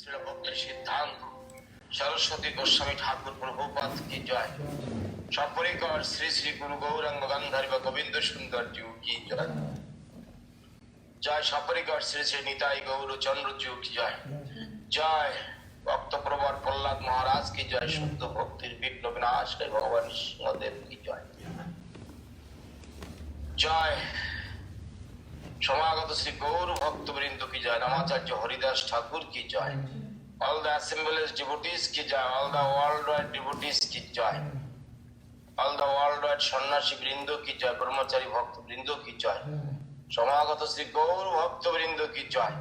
Srila Bhakti Siddhant Saraswati Goswami Thakur Prabhupada ki jai. Saparikar Sri Sri Guru Gauranga Gandharva Govinda Sundar Ji ki jai. Jai Saparikar Sri Sri Nitai Gauru Chandra Ji ki jai. Jai Bhakta Prabhupada Prahlad Maharaj ki jai. Shuddha Bhakti Vigna Vinashaya Bhagavan Singhadev ki jai. Jai Samagata Sri Gauru Bhakta Vrinda ki jai. Namacharya Haridas Thakur ki jai. All the assembled devotees ki jai. All the worldwide devotees ki jai. All the worldwide Sannyasi Vrinda ki jai. Brahmachari Bhakta Vrinda ki jai. Samagata Sri Gauru Bhakta Vrinda ki jai.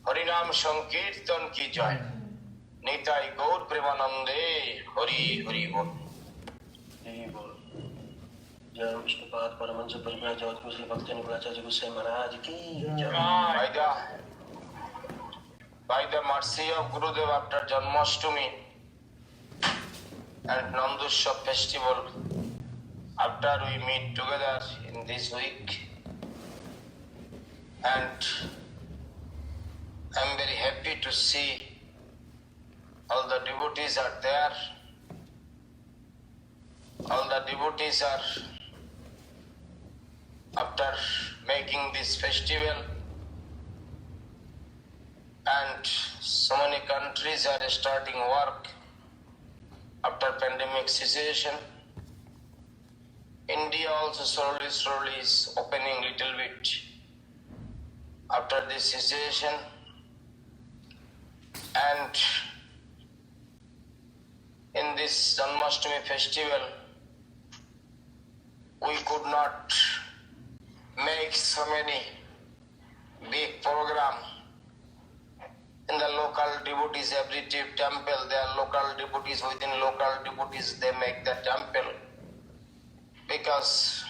Harinam Sankirtan ki jai. Nitai Gaur Premanande Hari Hari Bol. Hari Bol. जय विष्णुपाद परमहंस परिव्राजक जगद्गुरु श्री भक्ति निकुलाचार्य गोस्वामी महाराज की जय। By the mercy of Gurudev, after Janmashtami and Nandusha festival, after we meet together in this week, and I am very happy to see all the devotees are there. All the devotees are, after making this festival, and so many countries are starting work after pandemic cessation. India also slowly is opening little bit after this cessation, and in this Janmashtami festival we could not make so many big program. In the local devotees, every temple, there are local devotees, within local devotees they make the temple, because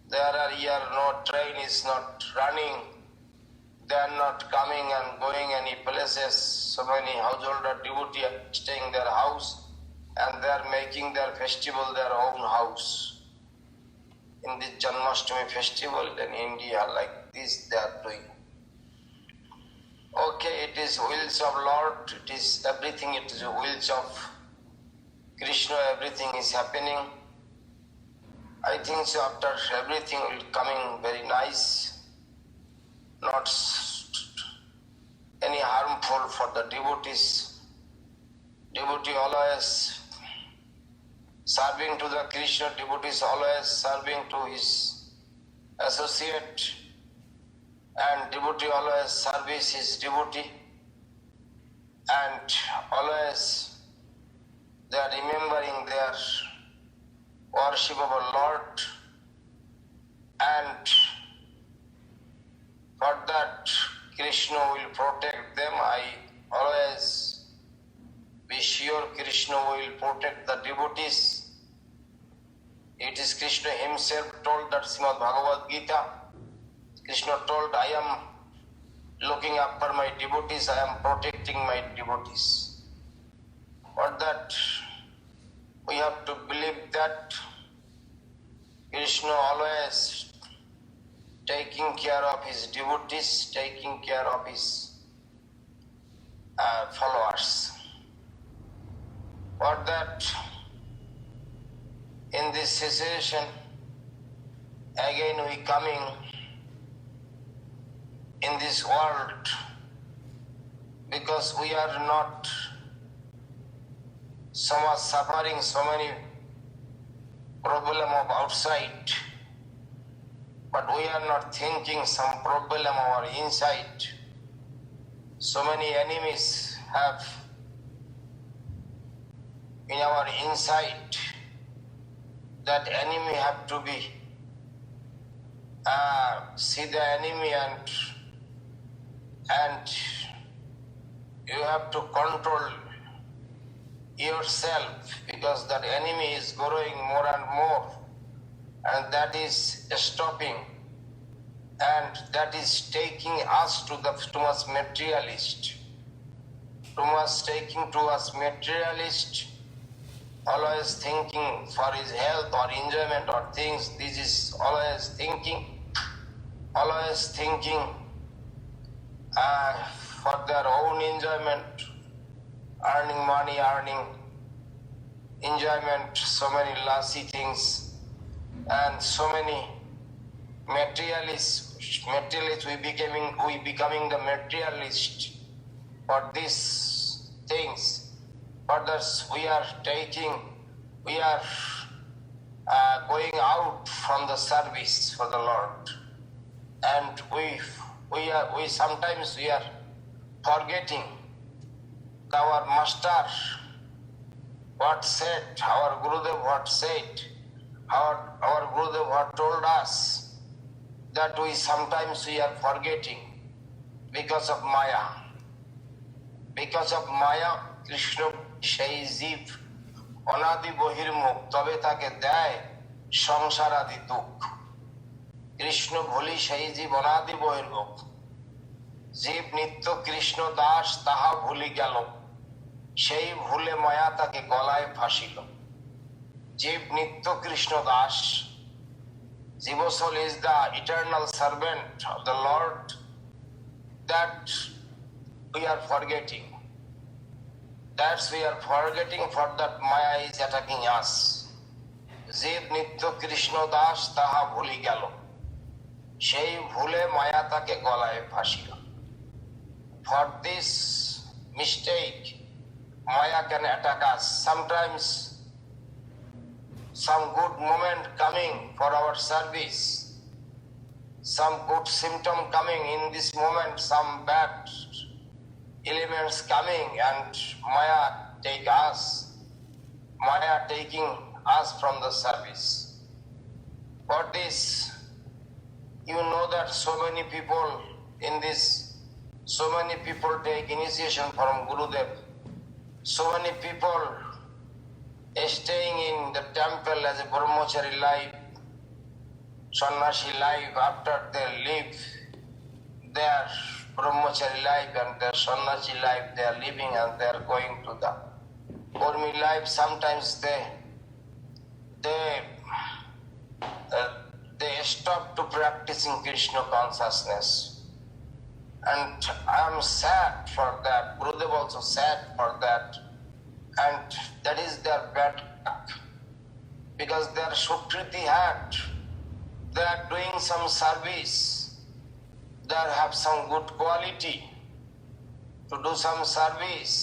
there are here no train is not running, they are not coming and going any places. So many householder devotees are staying their house and they are making their festival their own house. In this Janmashtami festival in India, like this they are doing. Okay, it is wills of Lord, it is everything, it is wills of Krishna, everything is happening. I think so after everything will coming very nice, not any harmful for the devotees. Devotee always serving to the Krishna, devotees always serving to his associate, and devotee always service his devotee, and always they are remembering their worship of our Lord, and for that Krishna will protect them. I always be sure Krishna will protect the devotees. It is Krishna himself told that Srimad Bhagavad Gita. Krishna told, I am looking after my devotees, I am protecting my devotees. For that, we have to believe that Krishna always taking care of his devotees, taking care of his followers. For that, in this cessation, again we coming in this world, because we are not so much suffering, so many problem of outside, but we are not thinking some problem of our inside. So many enemies have in our inside. That enemy have to be see the enemy, and you have to control yourself, because that enemy is growing more and more, and that is stopping, and that is taking us to too much materialist, too much taking to us materialist, always thinking for his health or enjoyment or things. This is always thinking for their own enjoyment, earning money, earning enjoyment, so many lasty things, and so many materialists. We becoming the materialist for these things. Others we are going out from the service for the Lord, and we sometimes we are forgetting our master what said, our Gurudev what said, our Gurudev what told us, that sometimes we are forgetting because of Maya. Because of Maya, Krishna সেই জীব অনাদি বহির্মুখ, তবে তাকে দেয় সংসারাদি দুঃখ। কৃষ্ণ ভুলি সেই জীব অনাদি বহির্মুখ, জীব নিত্য কৃষ্ণ দাস তাহা ভুলি গেল, সেই ভুলে মায়া তাকে গলায় ফাঁসিল। জীব নিত্য Krishna Das, Jiva soul is the eternal servant of the Lord, that we are forgetting. That's we are forgetting, for that Maya is attacking us. Jiv nitya Krishna das taha bhuli gelo, সেই ভুলে মায়া তাকে গলায় ফাঁসিল। For this mistake, Maya can attack us. Sometimes some good moment coming for our service, some good symptom coming in this moment, some bad elements coming, and Maya taking us from the service. For this, you know that so many people take initiation from Gurudev. So many people staying in the temple as a brahmachari life, sannyasi life. After they leave their brahmachari life and their sannyasi life, they are living and they are going to the Urmi life. Sometimes they stop to practicing Krishna consciousness, and I am sad for that. Gurudev also sad for that. And that is their bad luck, because they are Sukriti hat. They are doing some service, they have some good quality to do some service,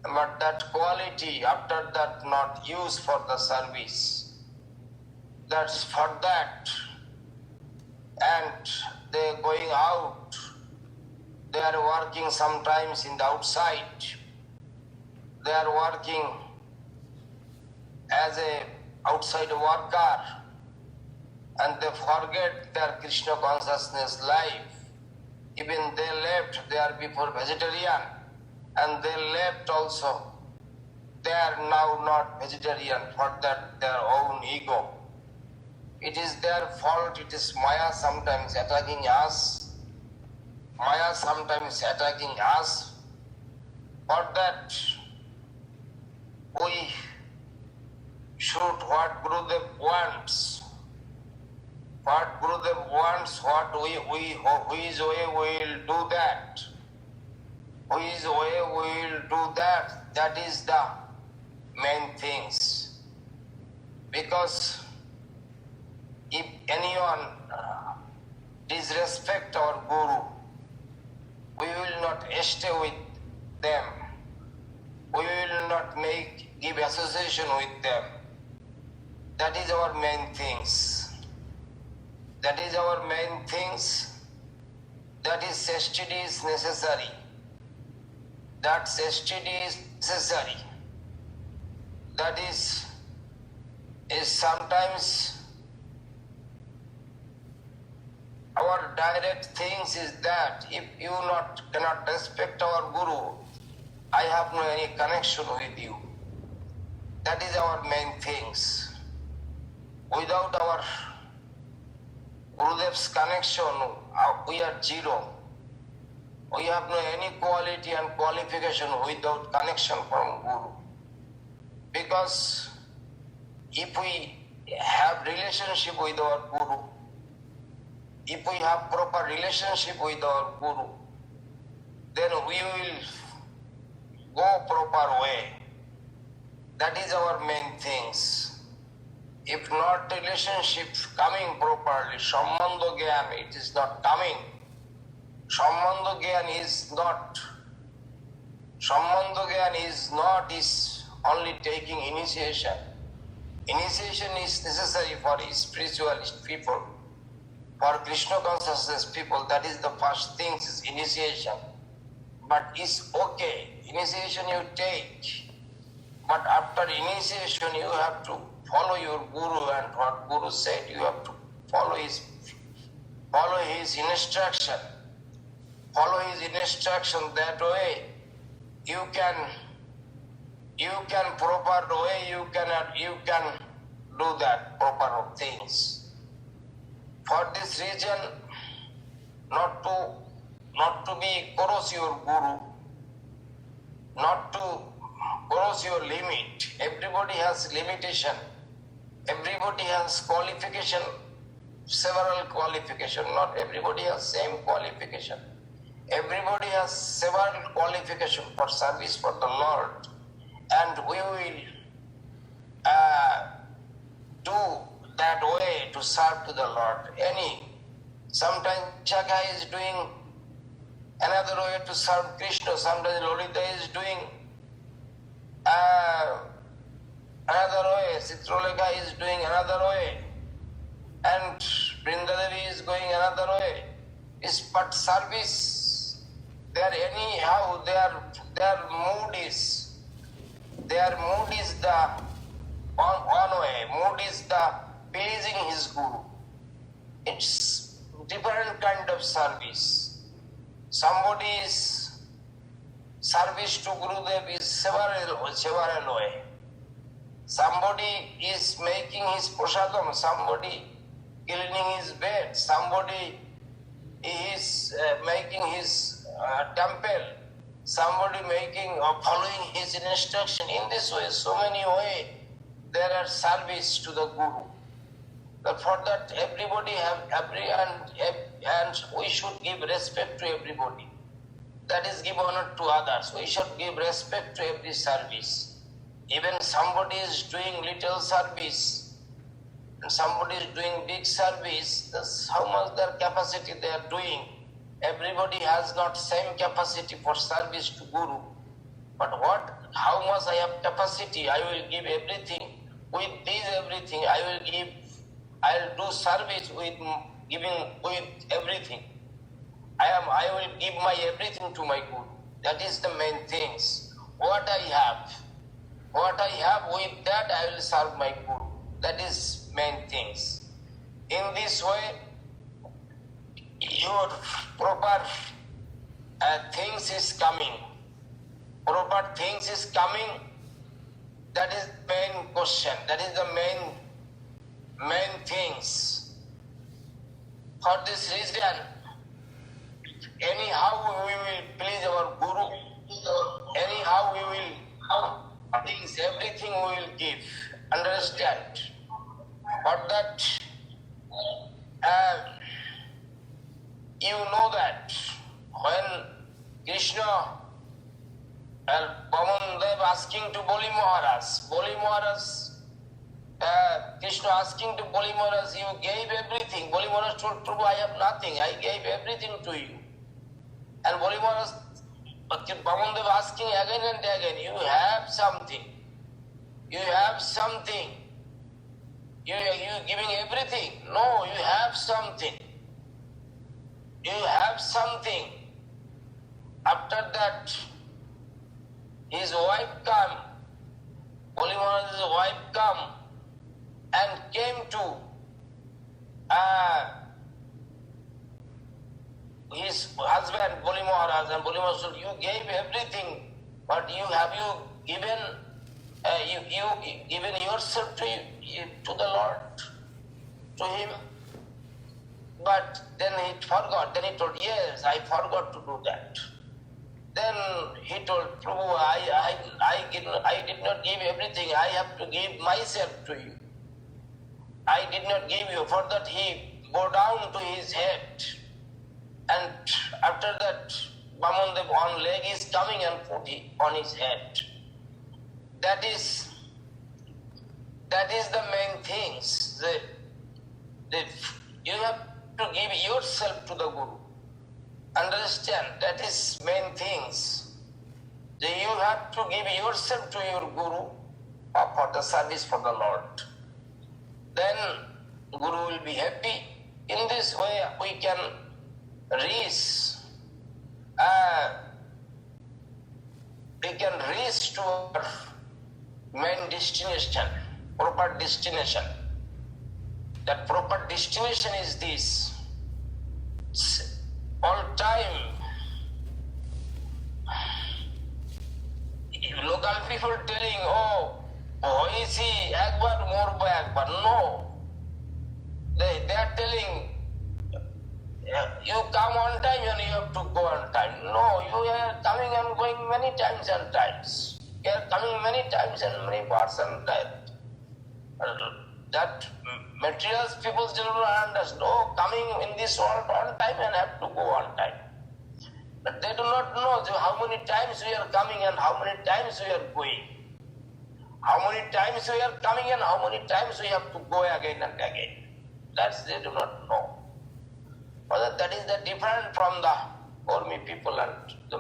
but that quality after that not used for the service. That's for that, and they going out, they are working sometimes in the outside. They are working as a outside worker, and they forget their Krishna consciousness life. Even they left, they are before vegetarian, and they left also. They are now not vegetarian, for that their own ego. It is their fault. It is Maya sometimes attacking us. Maya sometimes attacking us. For that, we should what Gurudev wants. What Gurudev wants, what which way we will do that. Which way we will do that. That is the main things. Because if anyone disrespect our Guru, we will not stay with them. We will not give association with them. That is our main things. That is our main things. That is chastity is necessary. That chastity is necessary. That is sometimes our direct things is that if you cannot respect our Guru, I have no any connection with you. That is our main things. Without our Gurudev's connection, we are zero. We have no any quality and qualification without connection from Guru. Because if we have relationship with our Guru, if we have proper relationship with our Guru, then we will go proper way. That is our main things. If not relationship coming properly, Sambandha Gyan, it is not coming. Sambandha Gyan is not, is only taking initiation. Initiation is necessary for spiritualist people, for Krishna consciousness people. That is the first thing, is initiation. But it's okay, initiation you take. But after initiation, you have to follow your guru, and what guru said, you have to follow his instruction. Follow his instruction. That way, you can proper way. You can do that proper things. For this reason, not to be cross your guru, not to cross your limit. Everybody has limitation. Everybody has qualification, several qualification. Not everybody has same qualification. Everybody has several qualification for service for the Lord, and we will do that way to serve to the Lord. Sometimes Chaka is doing another way to serve Krishna. Sometimes Lolita is doing another way, Citroleka is doing another way, and Vrindadevi is going another way. But service, their mood is the one way. Mood is the pleasing his guru. It's different kind of service. Somebody's service to Gurudev is several way. Somebody is making his prasadam, somebody cleaning his bed, somebody is making his temple, somebody following his instruction. In this way, so many ways there are service to the Guru. But for that, everybody and we should give respect to everybody. That is, give honor to others. We should give respect to every service. Even somebody is doing little service and somebody is doing big service, that's how much their capacity they are doing. Everybody has not same capacity for service to Guru. But how much I have capacity, I will give everything. With this everything, I'll do service with everything. I will give my everything to my Guru. That is the main things. What I have, with that I will serve my Guru. That is main things. In this way, your proper things is coming. Proper things is coming. That is the main question. That is the main things. For this reason, anyhow we will please our Guru. Anyhow we will everything we will give. Understand? For that, you know that when Krishna and Vamandev asking to Boli Maharaj, Krishna asking to Boli Maharaj, you gave everything. Boli Maharaj told Prabhu, I have nothing. I gave everything to you. And Boli Maharaj, Vamandev asking again and again, you have something. You have something. You giving everything. No, you have something. You have something. After that, his wife come. Boli Maharaj's wife come and came to his husband, Boli Maharaj, and Boli Maharaj said, you gave everything, but you given yourself to the Lord, to him. But then he forgot. Then he told, yes, I forgot to do that. Then he told Prabhu, I did not give everything. I have to give myself to you. I did not give you. For that he go down to his head. And after that, Vamandev one leg is coming and put it on his head. That is the main things. You have to give yourself to the Guru. Understand, that is main things. You have to give yourself to your Guru for the service for the Lord. Then Guru will be happy. In this way we can reach to our main destination, proper destination. That proper destination is this. All time, local people telling, hoisi ekbar morbo ekbar. No. They are telling, you come on time and you have to go on time. No, you are coming and going many times and times. You are coming many times and many parts and times. That materials people still don't understand. Coming in this world on time and have to go on time. But they do not know how many times we are coming and how many times we are going. How many times we are coming and how many times we have to go again and again. That's they do not know. But that is the different from the Ormi people and the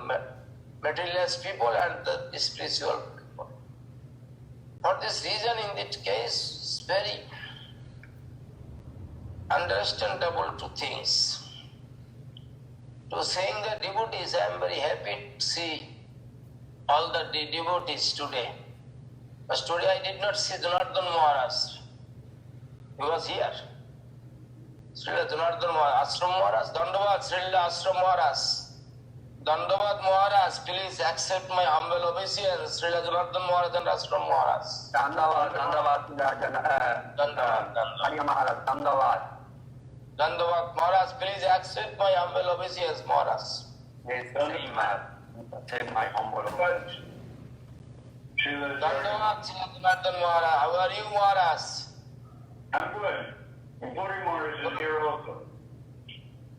materialist people and the spiritual people. For this reason, in this case, it's very understandable to things. To saying the devotees, I am very happy to see all the devotees today. But today I did not see Janardhan Maharaj. He was here. Srila Janardhan Maharaj, Ashram Maharaj, Dandavad Srila Ashram Maharaj. Dandavad Maharaj, please accept my humble obeisance. Srila Janardhan Maharaj and Ashram Maharaj. Dandavad Maharaj, Dandavad. Dandavad Maharaj, please accept my humble obeisance, Maharaj. Yes, take my humble obeisance. Dandavad Srila Janardhan Maharaj, how are you, Maharaj? I'm good. Puri Maharaj is here also.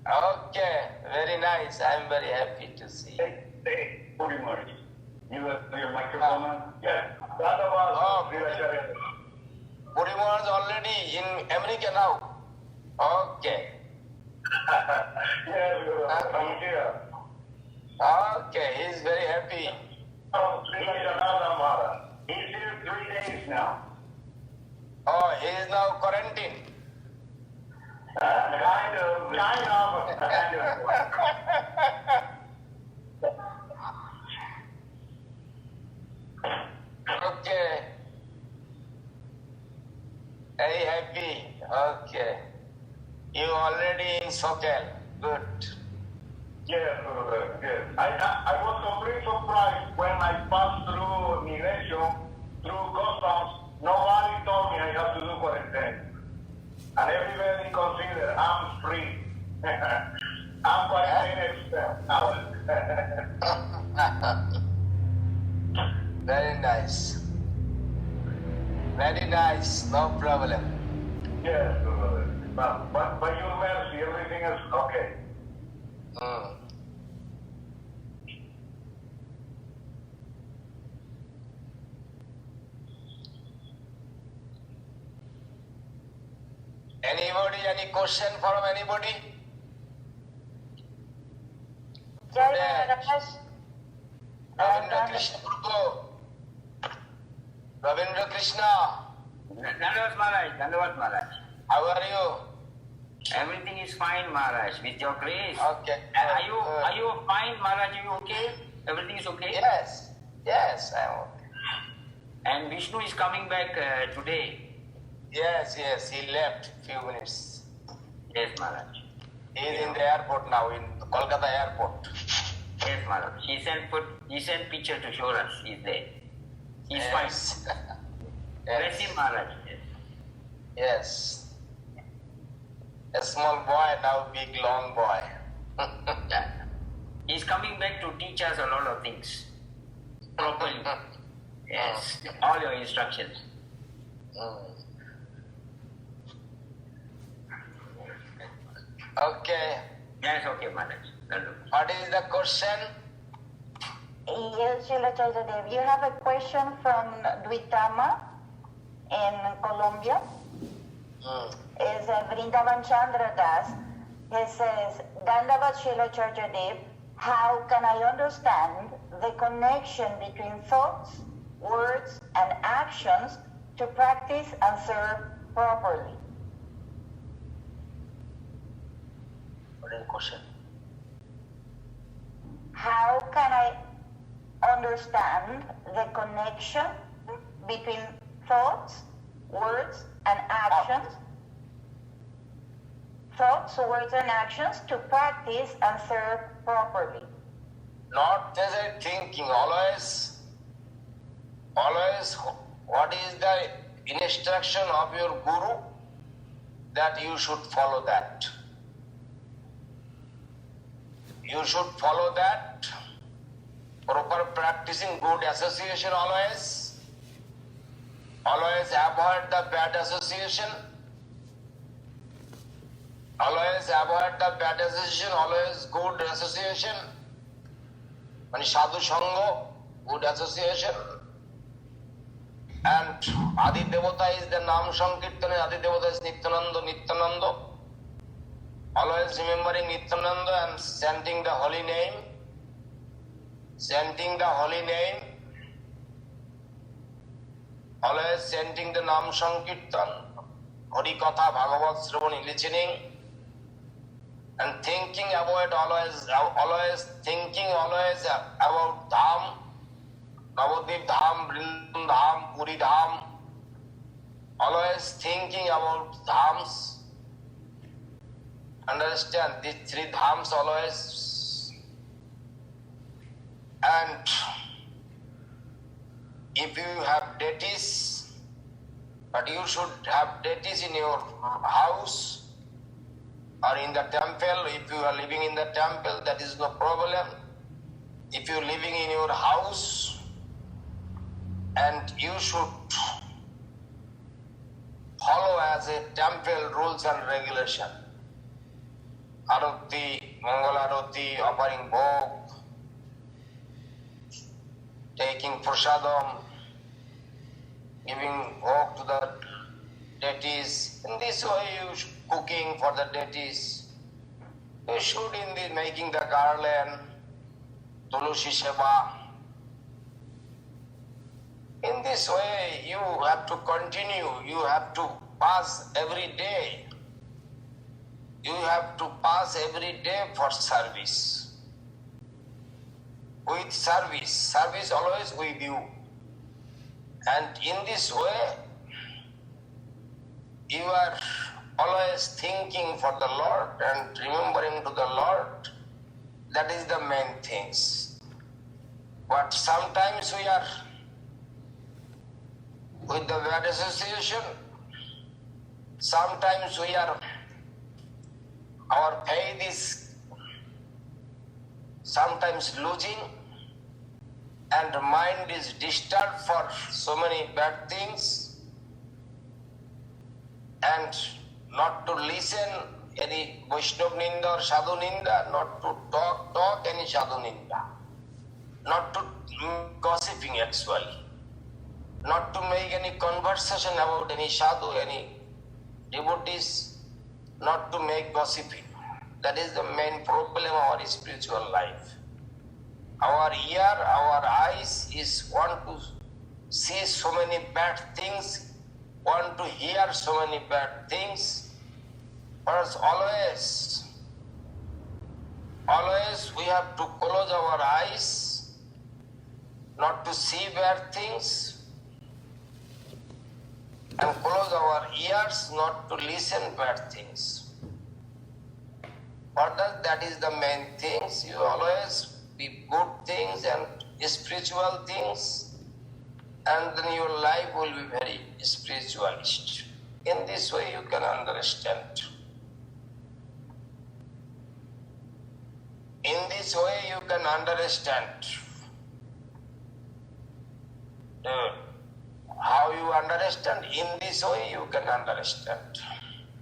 Okay, very nice. I am very happy to see. Hey, Puri Maharaj. You have your microphone on? Yeah. Puri Maharaj already in America now. Okay. Yes, from here. Okay, he is very happy. Oh, Srila Maharaj. He's here 3 days now. Oh, he is now quarantined. Kind of. Okay. Very happy. Okay. You already in Sokel. Good. Yes. I was completely surprised when I passed through immigration, through customs. Nobody told me I have to do quarantine. And everybody consider I'm free. I'm quarantine expert. Very nice. Very nice. No problem. Yes, but by your mercy, everything is okay. Anybody, any question from anybody? Jai Maharaj. Ravindra Krishna Guru. Ravindra Krishna. Dandavad Maharaj. How are you? Everything is fine, Maharaj, with your grace. Okay. Are you fine, Maharaj? Are you okay? Everything is okay? Yes, I am okay. And Vishnu is coming back today. Yes, he left few minutes. Yes, Maharaj. He is in the airport now, in Kolkata airport. Yes, Maharaj. He sent picture to show us. He's there. He's fine. Yes. Bless him, Maharaj. Yes. A small boy, now big long boy. He's coming back to teach us a lot of things. Properly. Yes. All your instructions. Okay. Yes, okay, Maharaj. What is the question? Yes, Srila Chaitanya, you have a question from Duitama in Colombia. Is Vrindavan Chandra Das. He says, Dandavat Srila Chaitanya, how can I understand the connection between thoughts, words, and actions to practice and serve properly? What is the question? How can I understand the connection between thoughts, words, and actions? Thoughts, words, and actions to practice and serve properly. Not as a thinking, always, what is the instruction of your guru, that you should follow that. You should follow that. Proper practicing good association always. Always avoid the bad association. Always avoid the bad association, always good association. When sadhu sangha, good association. And Adi Devata is the Nam Sankirtana, Adi Devata is Nityananda. Always remembering Nityananda and chanting the holy name. Chanting the holy name. Always chanting the Nam Sankirtan. Hari Katha, Bhagavad Sravani, listening. And thinking about always thinking about Dham, Navadvip Dham, Vrindavan Dham, Puri Dham. Always thinking about Dhams. Understand these three Dhams always. And if you have deities, but you should have deities in your house, or in the temple. If you are living in the temple, that is no problem. If you are living in your house, and you should follow as a temple rules and regulation. Arati, Mangala Arati, offering bhog, taking prasadam, giving bhog to the deities. In this way, you should cooking for the deities. You should in the making the garland, Tulusi Seva. In this way, you have to continue. You have to pass every day. You have to pass every day for service. With service. Service always with you. And in this way, you are always thinking for the Lord and remembering to the Lord. That is the main things. But sometimes we are with the bad association. Sometimes we are, our faith is sometimes losing, and mind is disturbed for so many bad things, and not to listen any Vaishnav Ninda or Sadhu Ninda, not to talk any Sadhu Ninda, not to gossiping actually, not to make any conversation about any Sadhu, any devotees, not to make gossiping. That is the main problem of our spiritual life. Our ear, our eyes is want to see so many bad things, want to hear so many bad things. But always we have to close our eyes, not to see bad things, and close our ears, not to listen bad things. Further, that is the main things. You always be good things and spiritual things, and then your life will be very spiritualist. In this way you can understand. In this way you can understand. How you understand? In this way you can understand.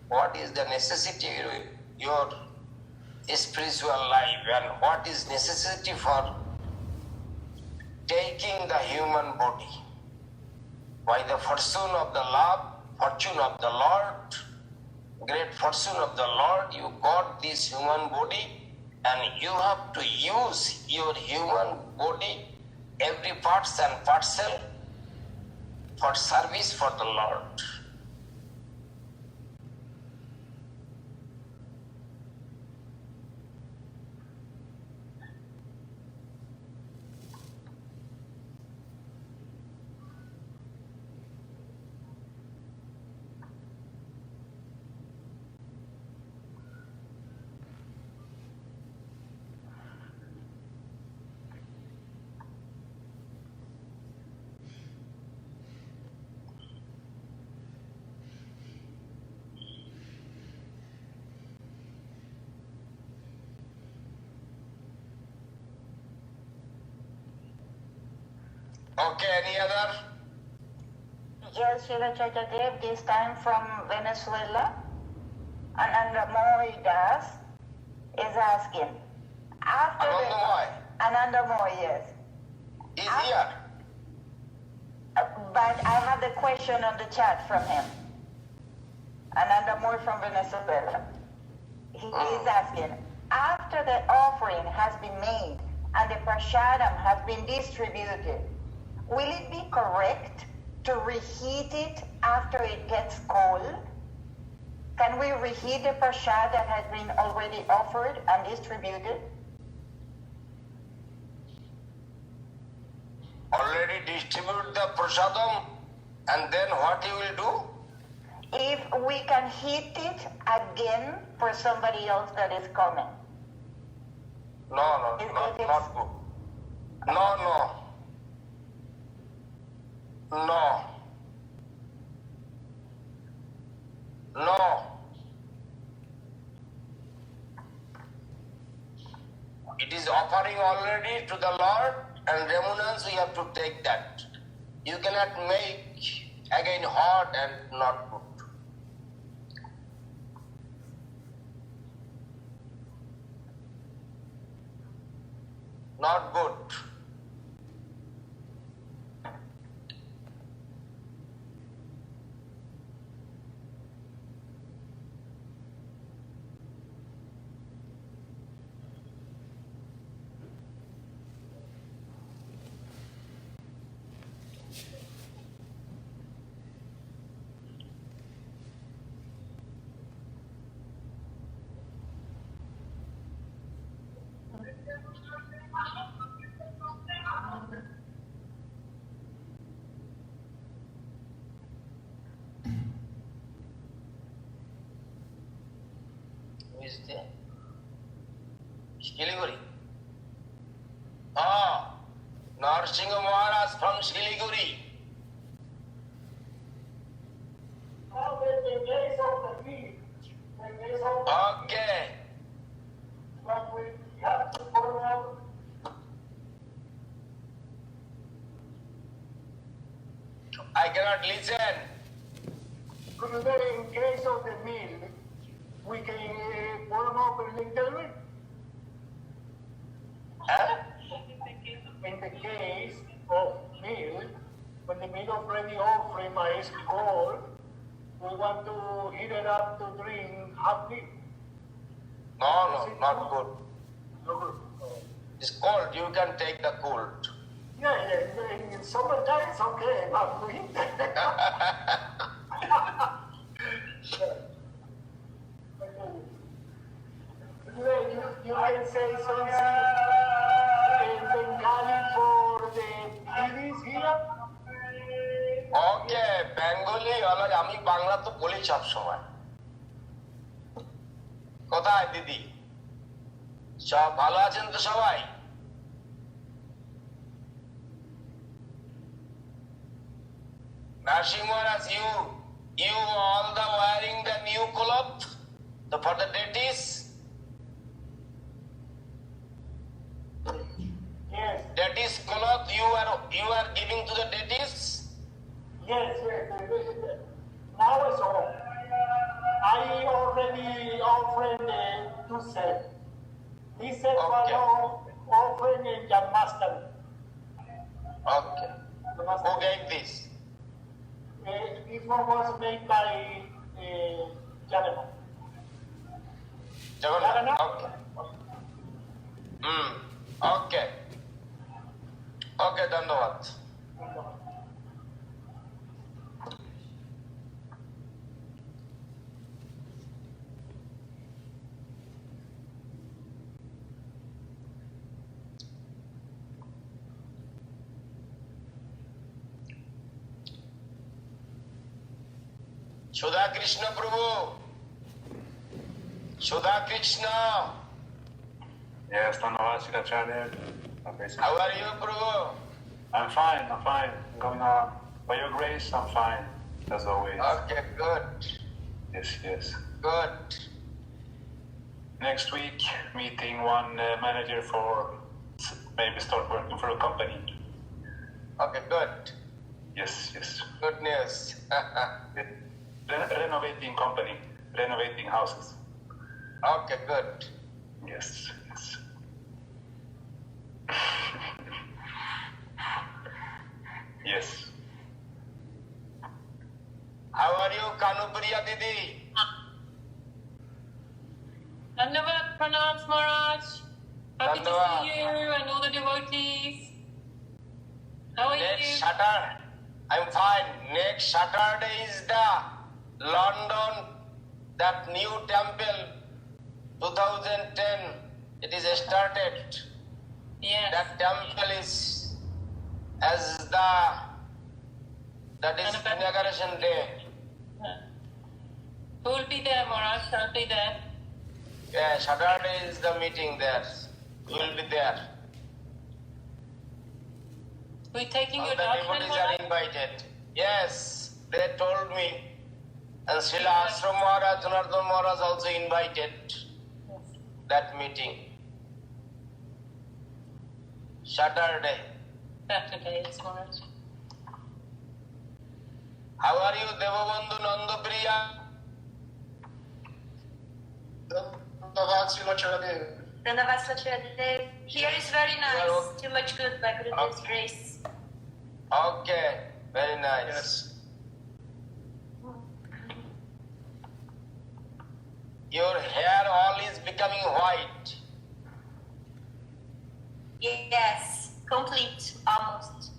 What is the necessity? Your spiritual life and what is necessity for taking the human body. By the fortune of the Lord, great fortune of the Lord, you got this human body and you have to use your human body, every parts and parcel for service for the Lord. Okay, any other? Yes, Srila Chaitanya, this time from Venezuela. Ananda Moy Das is asking. Ananda Moy, yes. He's here. But I have the question on the chat from him. Ananda Moy from Venezuela. He is asking, after the offering has been made and the prasadam has been distributed, will it be correct to reheat it after it gets cold? Can we reheat the prasad that has been already offered and distributed? Already distribute the prasadam and then what you will do? If we can heat it again for somebody else that is coming. No, not good. No. It is offering already to the Lord and remunance we have to take that. You cannot make again hot and not good. Not good. Who is there? Shiliguri. Darshan Maharaj from Shiliguri. Okay. But we have to follow. I cannot listen. In case of the meal, we can warm up a little bit. Huh? In the case of meal, when the meal already offering is cold, we want to heat it up to drink hotly. No, not good. No good. It's cold. You can take the cold. Yeah, in summertime it's okay, but winter. You can say something in Bengali for the ladies here? Okay Bengali অলগ আমি বাংলা তো বলি সব সময় কোথায় দিদি সব ভালো আছেন তো সবাই Darshan Maharaj, you all the wearing the new cloth for the deities. Yes. Deities cloth you are giving to the deities. Yes. Now it's all. I already offered two sets. He said Okay. offering in Janmashtami. Okay. Who gave this? This one was made by Jagannath. Jagannath. Okay. Okay. Okay, ধন্যবাদ। Sudha Krishna Prabhu. Sudha Krishna. Yes, Dhanyavad, Acharya. How are you, Prabhu? I'm fine. Going on. By your grace, I'm fine, as always. Okay, good. Yes. Good. Next week, meeting one manager for maybe start working for a company. Okay, good. Yes. Good news. Renovating company, renovating houses. Okay, good. Yes. Yes. How are you, Kanupriya Didi? Dhanyavad, pranams, Maharaj. Happy to Dhanyavad. see you and all the devotees. How are Next you? Saturday, I'm fine. Next Saturday is the London, that new temple, 2010. It is started. Yes. That temple is that is inauguration day. Who will be there, Maharaj? I'll be there. Yeah, Saturday is the meeting there. We will be there. We're taking All your the Darshan, devotees are Maharaj? invited. Yes, they told me. And Srila Ashram Maharaj, Janardhan Maharaj also invited that meeting. Saturday. Saturday, yes, Maharaj. How are you, Devabandhu Nandapriya? Dhanavad Srila. Here is very nice. Too much good by Guru's grace. Okay, very nice. Your hair all is becoming white. Yes, complete, almost.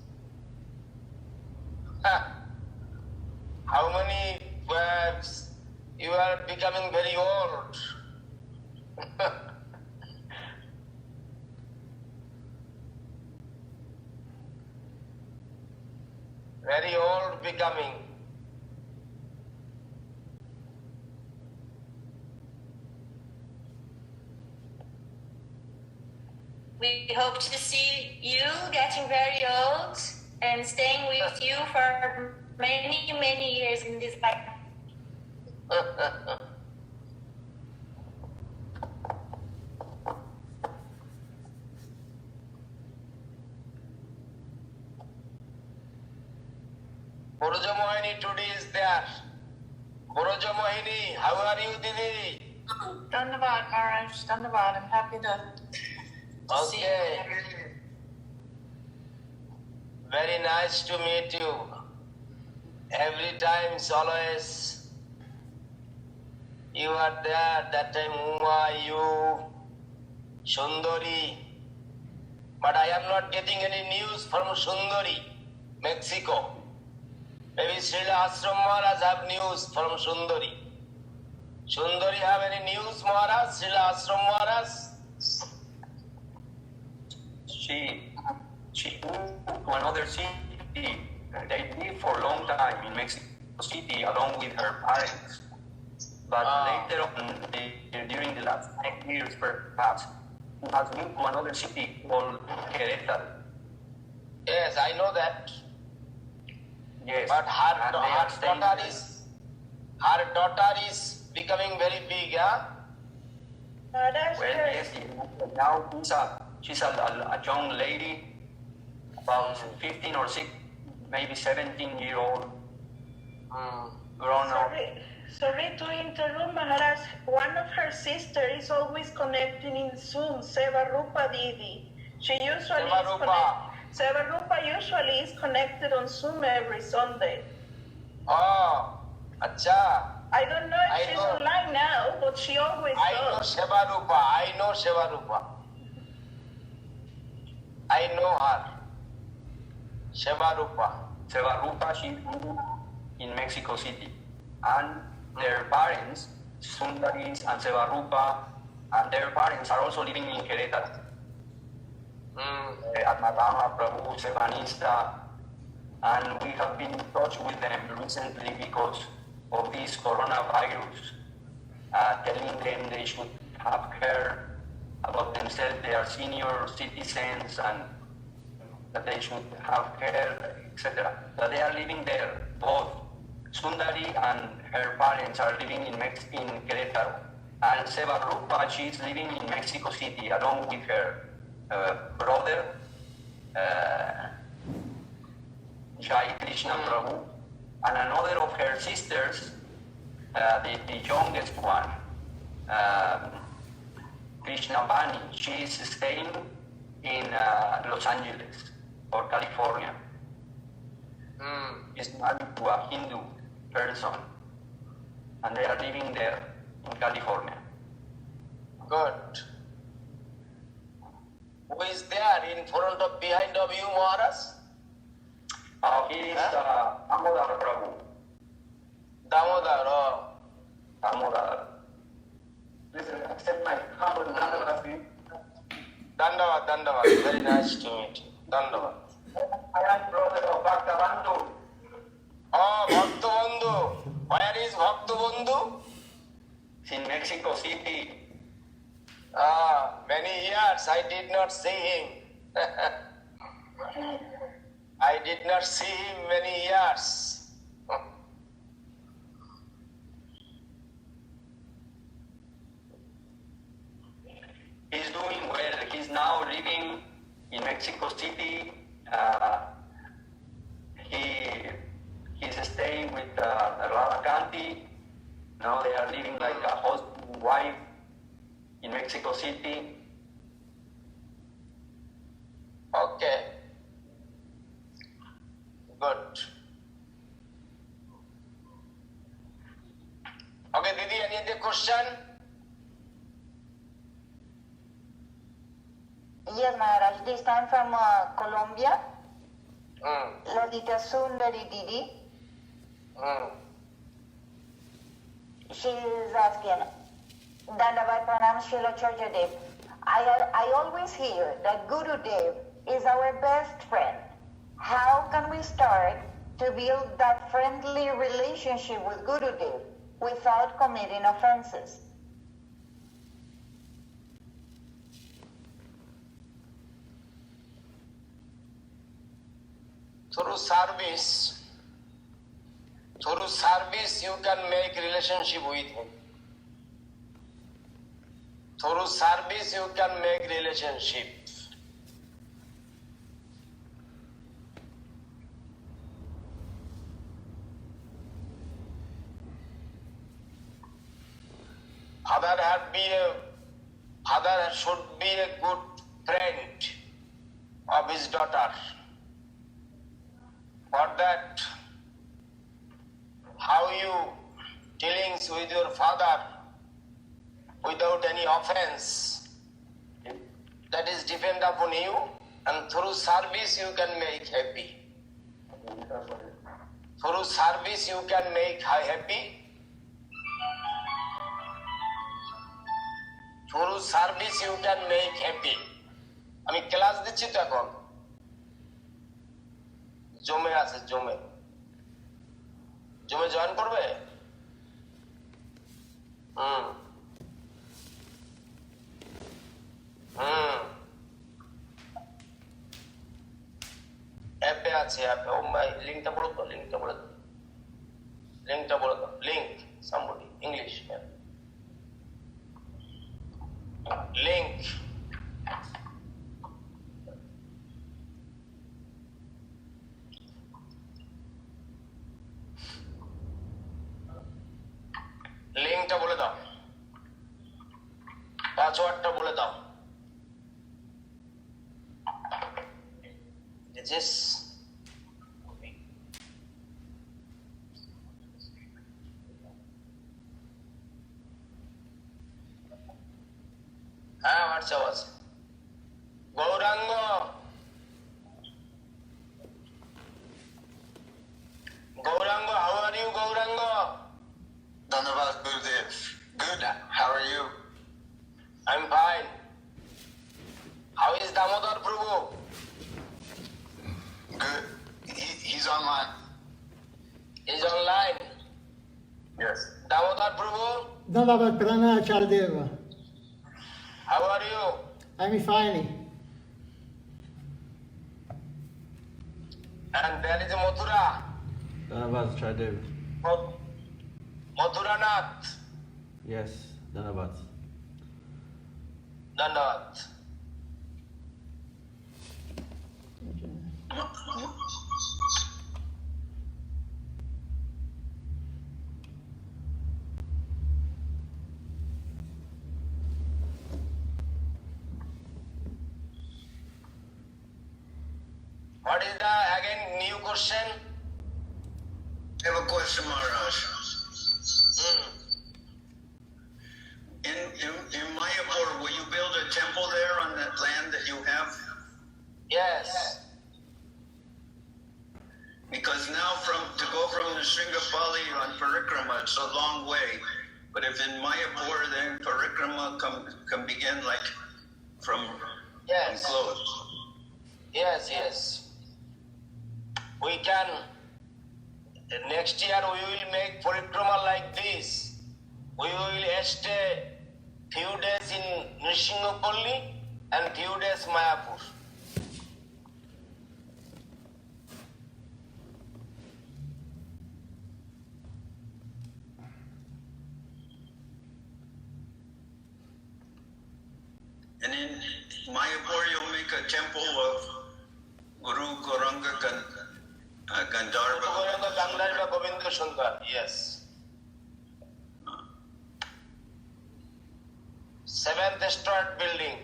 How many waves? You are becoming very old. Very old becoming. We hope to see you getting very old and staying with you for many, many years in this life. Boroja Mohini today is there. Boroja Mohini, how are you, Didi? Dhanyavad, Maharaj. Dhanyavad. I'm happy to see Okay. you. Very nice to meet you. Every time, always. You are there. That time, who are you? Sundari. But I am not getting any news from Sundari, Mexico. Maybe Srila Ashram Maharaj have news from Sundari. Sundari have any news, Maharaj? Srila Ashram Maharaj? She moved to another city. They lived for a long time in Mexico City along with her parents. But later on, during the last 10 years perhaps, she has moved to another city called Querétaro. Yes, I know that. Yes. But and they are staying her daughter is becoming very big, huh? That's Well, yes, now she's a young lady, about 15 or 6, maybe 17-year-old, grown up. Sorry to interrupt, Maharaj. One one of her sisters is always connecting in Zoom, Seva Rupa Didi. She usually Seva Rupa usually is connected on Zoom every Sunday. Oh, acha. I don't know if she's online now, but she always I does. know Seva Rupa. I know her. Seva Rupa, she's in Mexico City. And their parents, Sundaris and Sevarupa, and their parents are also living in Querétaro. At Madama, Prabhu, Sevanista, and we have been in touch with them recently because of this coronavirus, telling them they should have care about themselves. They are senior citizens and that they should have care, etc. That they are living there. Both Sundari and her parents are living in Querétaro. And Sevarupa, she is living in Mexico City along with her brother, Jai Krishna Prabhu, and another of her sisters, the youngest one, Krishna Bani. She is staying in Los Angeles or California. Is married to a Hindu person, and they are living there in California. Good. Who is there in front of, behind of you, Maharaj? He is Damodar Prabhu. Damodar, Damodar. Listen, accept my humble Namaste. Dandavad. Very nice to meet you. Dandavad. I am brother of Bhaktabandhu. Oh, Bhaktabandhu. Where is Bhaktabandhu? In Mexico City. Many years I did not see him. I did not see him many years. He's doing well. He's now living in Mexico City. He's staying with Radha Kanti. Now they are living like a husband and wife in Mexico City. Okay. Good. Okay, Didi, any other question? Yes, Maharaj. This time from Colombia. Lalita Sundari Didi. She is asking, Dandavad Pranam Srila Acharya Dev. I always hear that Guru Dev is our best friend. How can we start to build that friendly relationship with Guru Dev without committing offenses? Through service you can make relationship with him. Through service you can make relationship. Father should be a good friend of his daughter. For that, how you dealings with your father without any offense, that is depend upon you, and through service you can make happy. Through service you can make happy. Through service you can make happy. আমি class দিচ্ছি তো এখন জমে আছে জমে join করবে অ্যাপে আছে অ্যাপে ও মাই লিংকটা বলো তো লিংক somebody English link লিংকটা বলে দাও পাসওয়ার্ডটা বলে দাও। This হ্যাঁ হোয়াটসঅ্যাপ আছে। Gauranga Gauranga, how are you Gauranga? ধন্যবাদ গুরুদেব। Good. How are you? I'm fine. How is Damodar Prabhu? Good. He's online. He's online. Yes. Damodar Prabhu, Dhanavat Prana Acharya. how are you? I'm fine. And there is Mathura. Dhanabad Acharya. Mathura Nath. Yes, Dhanabad. Dhanavad. What is the again new question? I have a question, Maharaj. In Mayapur, will you build a temple there on that land that you have? Yes. Because now to go from the Sringapali on Parikrama, it's a long way. But if in Mayapur, then Parikrama can begin like from Yes. close. Yes, yes. We can. Next year we will make parikrama like this. We will stay few days in Nrsinghapalli and few days Mayapur. And in Mayapur, you'll make a temple of Guru Gauranga Gandharva. Gauranga Gandharva Govinda Sundar, yes. 7th story building.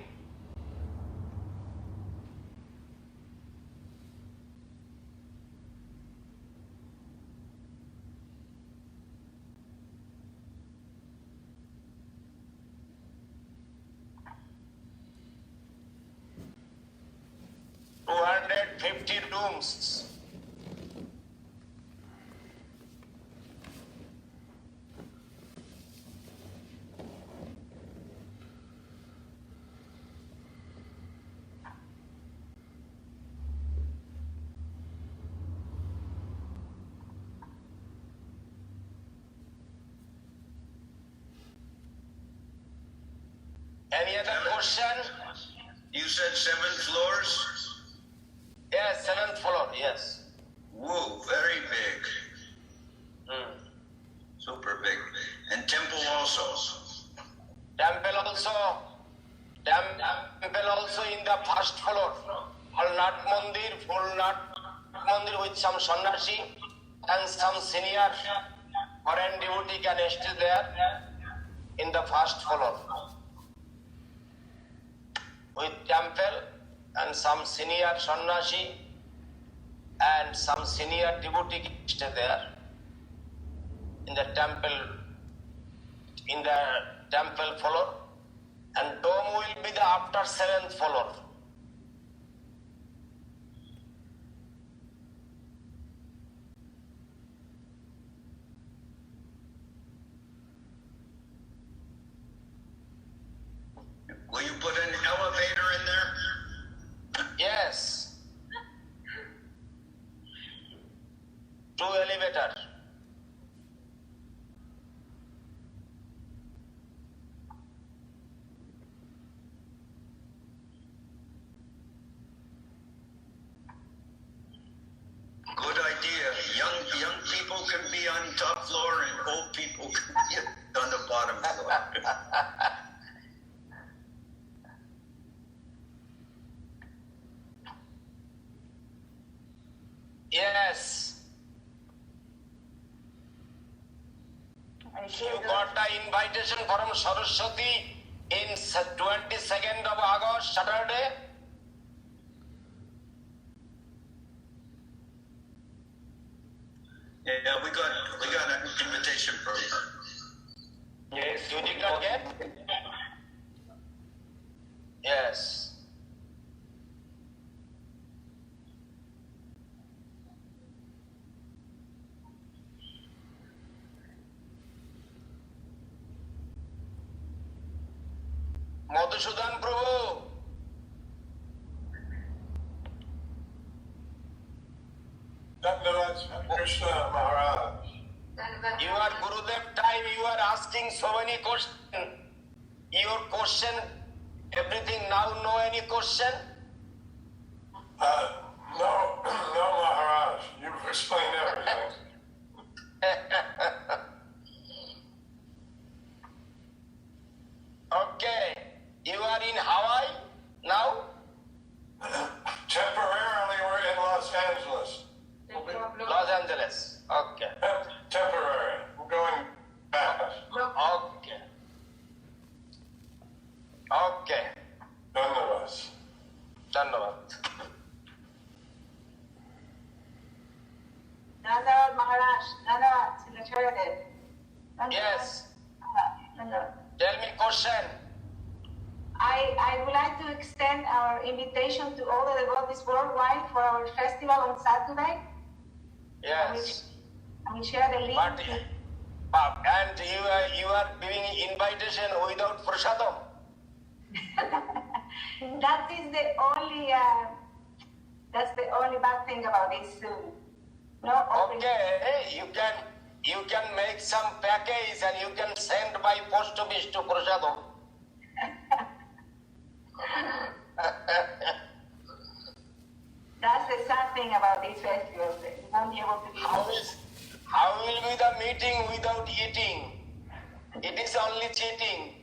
$250 rooms. Any other question? You said 7 floors? Yes, 7th floor, yes. Whoa, very big. Super big. And temple also. Temple also in the first floor. Full Mandir with some sannyasi and some senior foreign devotee can stay there in the first floor. With temple and some senior sannyasi and some senior devotee can stay there in the temple floor, and dome will be the after 7th floor. Will you put an elevator in there? Yes. 2 elevator. Good idea. Young people can be on top floor and old people can be on the bottom floor. Yes. And she You got the invitation from Saraswati in 22nd of August, Saturday. Yeah, we got an invitation from her. Yes, you did not get? Yes. Madhusudan Prabhu. Krishna Maharaj. Your Gurudev time you are asking so many questions. Your question, everything now know any question? No, Maharaj. You've explained everything. Okay. You are in Hawaii now? Temporarily, we're in Los Angeles. Los Angeles. Okay. Temporary. We're going back. Okay. Okay. Nonetheless. Dhanyavad. Dhanyavad Maharaj, Dhanyavad, Srila. Yes. Dhanyavad. Tell me question. I would like to extend our invitation to all the devotees worldwide for our festival on Saturday. Yes. I will share the link. And you are giving invitation without prasadam. That is the only that's the only bad thing about this. No. Okay, you can make some package and you can send by post office to prasadam. That's the sad thing about this festival. You won't be able to be. How will be the meeting without eating? It is only cheating.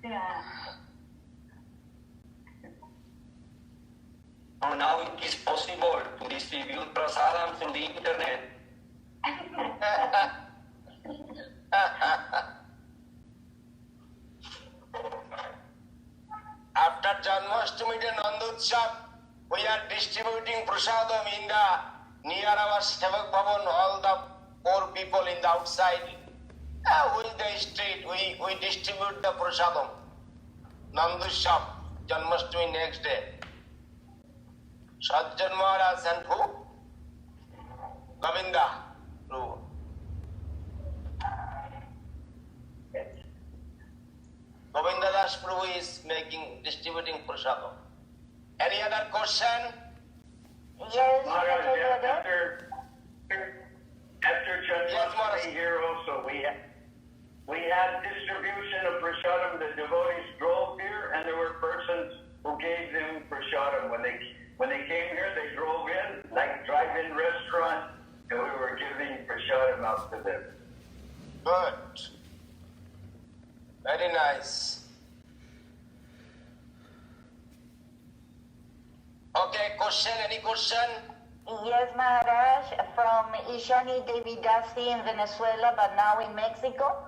Yeah. Now it is possible to distribute prasadam through the internet. After Janmashtami and Nandutsav, we are distributing prasadam in the near our Sevak Bhavan, all the poor people in the outside. With the street, we distribute the prasadam. Nandutsav, Janmashtami next day. Sajjan Maharaj and who? Govinda. Govinda Das Prabhu is distributing prasadam. Any other question? Yes, Maharaj, after Janmashtami here also, we had distribution of prasadam. The devotees drove here, and there were persons who gave them prasadam. When they came here, they drove in, like drive-in restaurant, and we were giving prasadam out to them. Good. Very nice. Okay, question, any question? Yes, Maharaj, from Ishani Devidasi in Venezuela, but now in Mexico.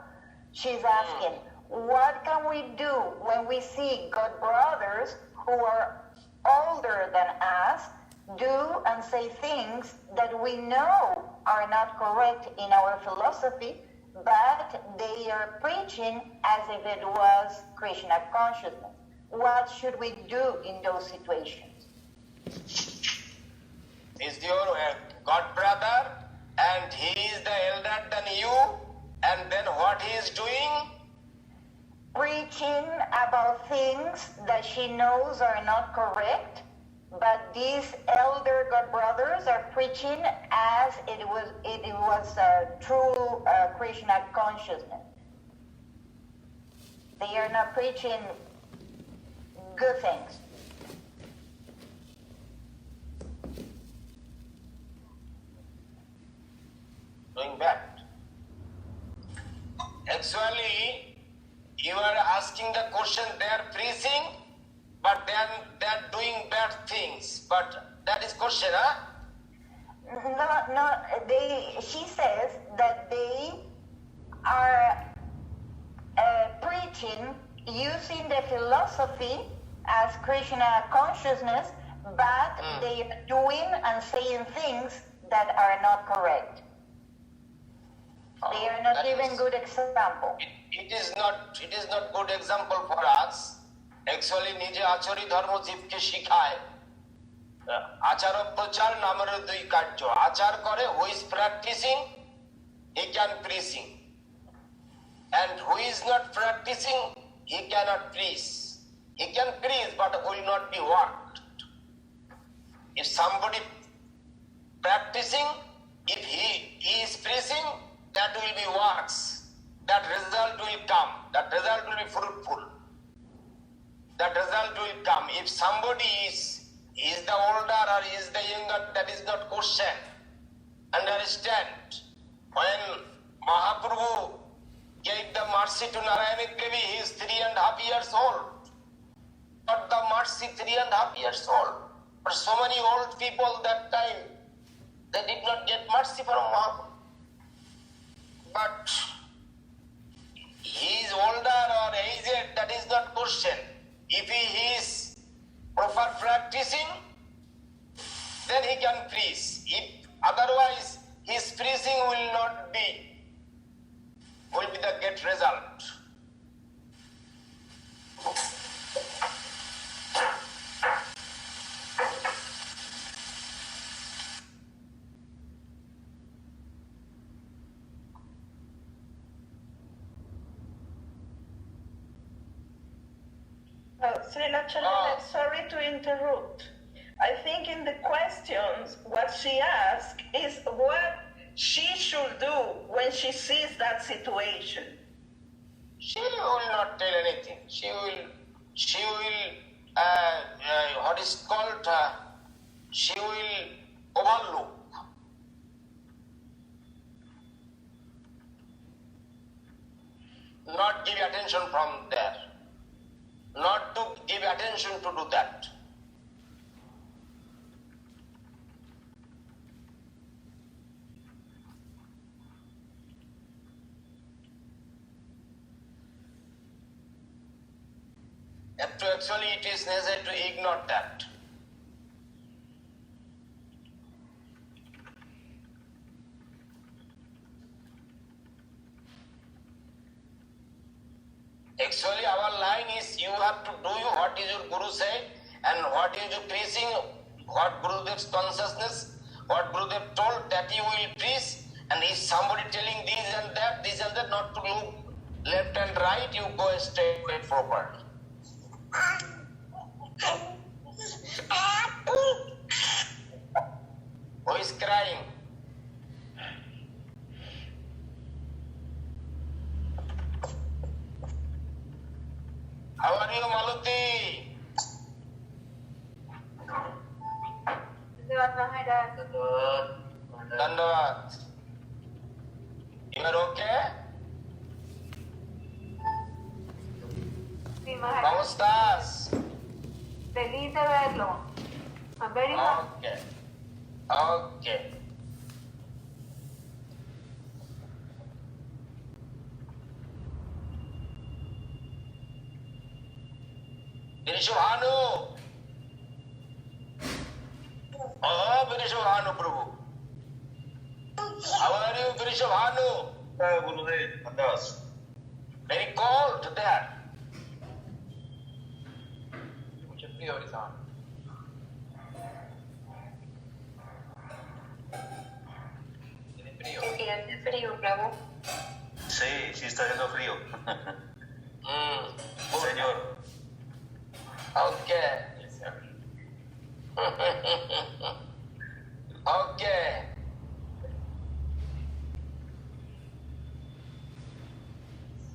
She's asking, what can we do when we see God brothers who are older than us do and say things that we know are not correct in our philosophy, but they are preaching as if it was Krishna consciousness? What should we do in those situations? Is your God brother and he is the elder than you, and then what he is doing? Preaching about things that she knows are not correct, but these elder God brothers are preaching as it was true Krishna consciousness. They are not preaching good things. Doing bad. Actually, you are asking the question, they are preaching, but they are doing bad things. But that is question, huh? No. She says that they are teaching using the philosophy as Krishna consciousness, but they are doing and saying things that are not correct. They are not giving good example. It is not good example for us. Actually, নিজে আচারি ধর্ম জীবকে শিখায় আচার প্রচার নামের দুই কার্য আচার করে who is practicing he can preaching and who is not practicing he cannot preach. He can preach but will not be worked. If somebody practicing, if he is preaching, that will be works. That result will come. That result will be fruitful. That result will come. If somebody is the older or is the younger, that is not question. Understand? When Mahaprabhu gave the mercy to Narayana Devi, he is 3.5 years old. Got the mercy 3.5 years old. But so many old people that time, they did not get mercy from Mahaprabhu. But he is older or aged, that is not question. If he is proper practicing, then he can preach. If otherwise, his preaching will be the get result. Srila Acharya, sorry to interrupt. I think in the questions, what she asked is what she should do when she sees that situation. She will not tell anything. She will what is called, she will overlook. Not give attention from there. Not to give attention to do that. Actually, it is necessary to ignore that. Actually, our line is you have to do what is your Guru said and what is your preaching, what Gurudev's consciousness, what Gurudev told that you will preach. And if somebody telling this and that, not to look left and right, you go straight way forward. Who is crying? How are you, Maluti? Dandavad. You are okay? ¿Cómo estás? Feliz de verlo. I'm very happy. Okay. Okay. Virishabhanu. Oh, Virishabhanu Prabhu. How are you, Virishabhanu? Gurudev, Andas. Very cold there. Mucho frío ahorita. ¿Tiene frío? ¿Tiene frío, Prabhu? Sí, sí está haciendo frío. Señor. Okay. Okay.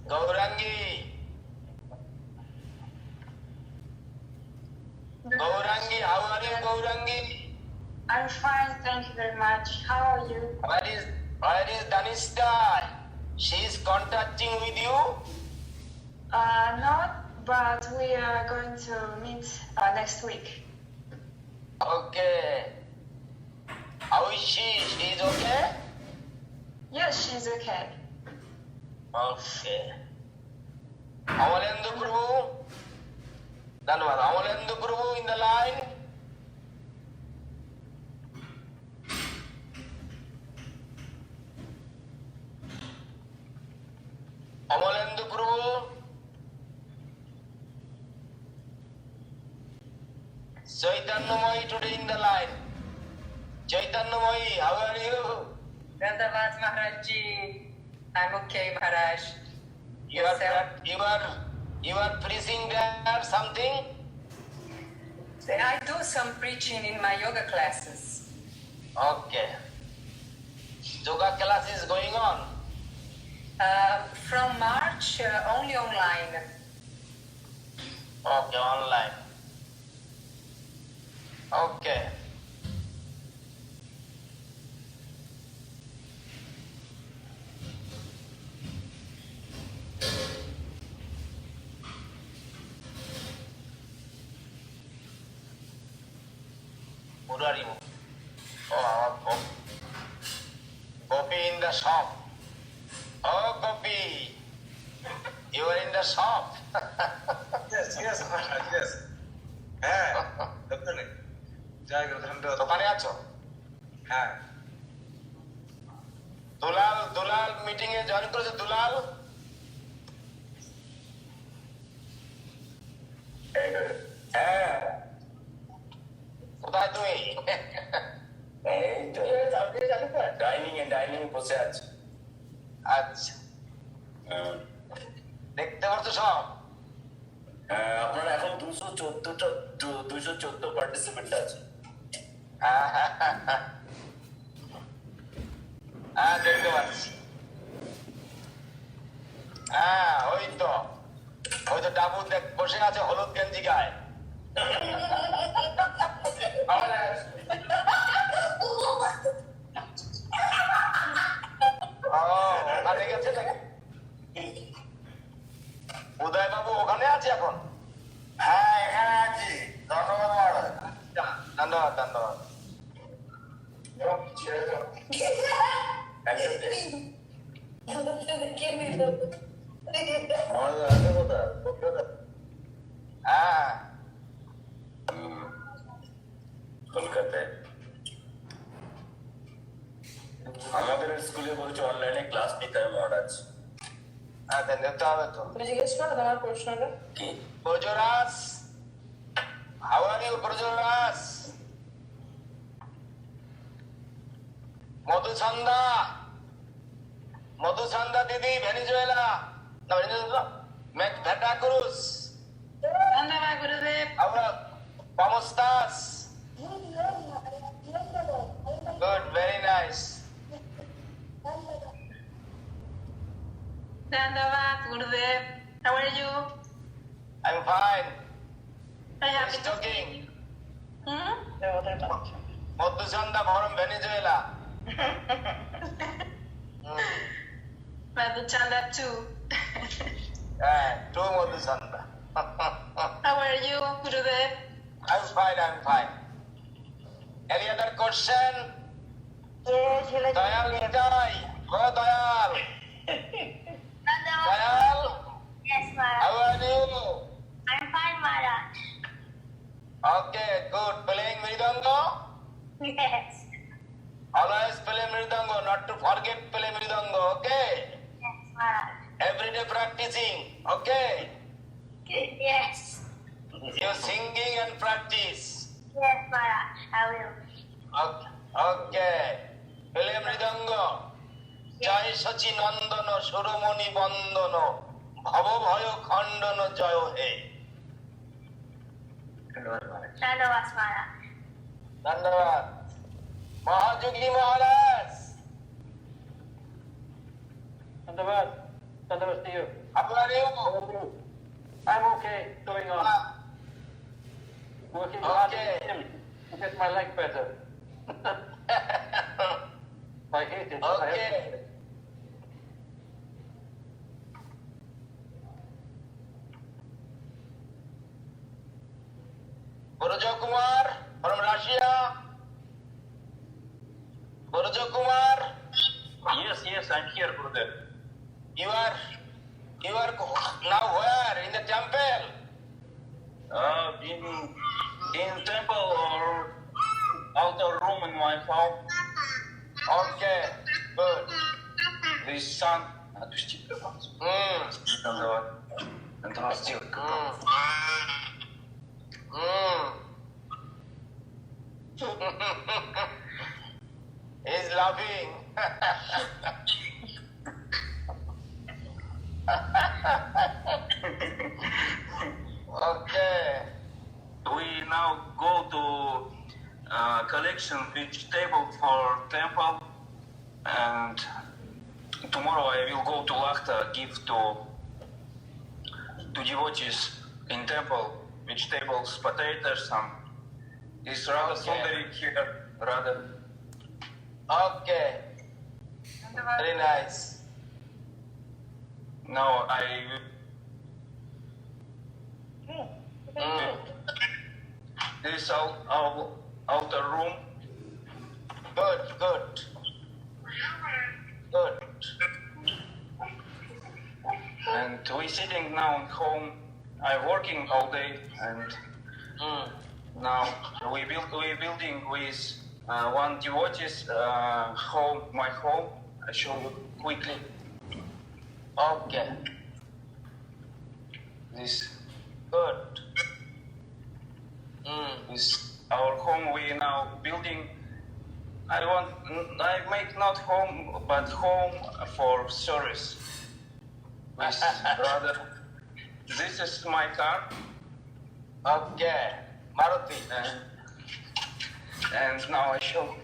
Gaurangi. Gaurangi, how are you, Gaurangi? I'm fine, thank you very much. How are you? Where is Danishta? She is contacting with you? Not, but we are going to meet next week. Okay. How is she? She is okay? Yes, she's okay. Okay. Amalendu Prabhu. Dhanavad. Amalendu Prabhu in the line. Amalendu Prabhu. Chaitanyamai today in the line. Chaitanyamai, how are you? Dandavad Maharaj ji. I'm okay, Maharaj. You are preaching there something? I do some preaching in my yoga classes. Okay. Yoga class is going on? From March, only online. Okay, online. Okay. Murari. Oh, Gopi in the shop. Oh, Gopi. You are in the shop. Yes, Maharaj, yes. Definitely. Jai Guru Dhanavad. দোকানে আছো? হ্যাঁ। দুলাল meeting এ join করেছে দুলাল? হ্যাঁ। কোথায় তুমি? এই তো dining বসে আছি। আচ্ছা। দেখতে পাচ্ছ সব? আপনার এখন 214 পার্টিসিপেন্ট আছে। হ্যাঁ, দেখতে পাচ্ছি। হ্যাঁ, ওই তো ডাবু দেখ বসে আছে হলুদ গেঞ্জি গায়ে। ওখানে গেছে নাকি? উদয় বাবু ওখানে আছে এখন? হ্যাঁ, এখানে আছি। ধন্যবাদ মহারাজ। ধন্যবাদ। হ্যাঁ, কলকাতায় আমাদের স্কুলে বলছে অনলাইনে ক্লাস নিতে হবে মহারাজ। নিতে হবে তো। তুমি জিজ্ঞেস করো তোমার প্রশ্নটা কি? Brajaraj, how are you Brajaraj? Madhuchanda দিদি ভেনিজুয়েলা না ভেনিজুয়েলা ভেটাক্রুজ। ধন্যবাদ গুরুদেব। Ahora, ¿cómo estás? Good, very nice. ধন্যবাদ গুরুদেব। How are you? I'm fine. I have Nice talking. দেবতার Madhuchanda from Venezuela. Madhuchanda too. Two Madhuchanda. How are you, Gurudev? I'm fine. Any other question? Yes, Dayal Nitai. Oh, Dayal. Dayal. Yes, Maharaj. How are you? I'm fine, Maharaj. Okay, good. Playing Mridango? Yes. Always play Mridango, not to forget play Mridango, okay? Yes, Maharaj. Every day practicing, okay? Yes. You singing and practice. Yes, Maharaj. I will. Okay. Play Mridango. Jai Sachi Nandana Suromoni Bandana Bhava Bhayo Khandana Jayo He. Dandavas, Maharaj. Dhanyavad. Mahajogi Maharaj. Dandavad to you. How are you? I'm okay, going on. Working hard to get my leg better. I hate it. Okay. Gurujo Kumar from Russia. Gurujo Kumar. Yes, I'm here, Gurudev. You are You are now where? In the temple? In temple or outer room in my home. Okay, good. This sun. He's laughing. Okay. We now go to collection vegetable for temple, and tomorrow I will go to Lachta, give to devotees in temple vegetables, potatoes, some. Is rather sundari here, rather. Okay. Very nice. Now this is our outer room. Good. And we sitting now at home. I'm working all day, and now we building with one devotee's home. My home. I show you quickly. Okay. This good. This our home. We now building. I make not home, but home for service. Brother, this is my car. Okay, Maruti. And now I show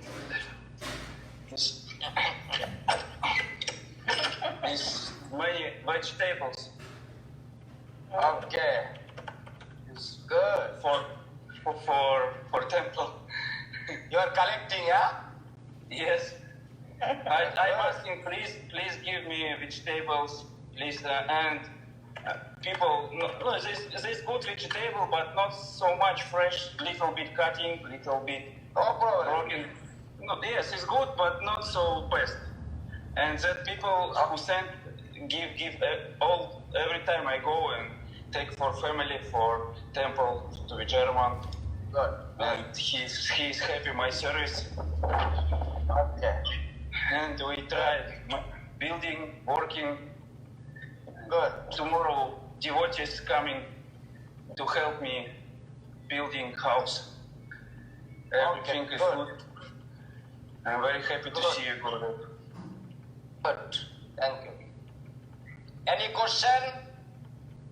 this many vegetables. Okay, it's good for temple. You are collecting, yeah? Yes. I asking, please give me vegetables, please, and people. No, this good vegetable, but not so much fresh. Little bit cutting, little bit broken. No, yes, it's good, but not so best. And that people who send give all every time I go and take for family for temple to the German. Good. And he's happy my service. Okay. And we try building, working. Good. Tomorrow devotees coming to help me building house. Everything is good. I'm very happy to see you, Guru. Good. Thank you. Any question?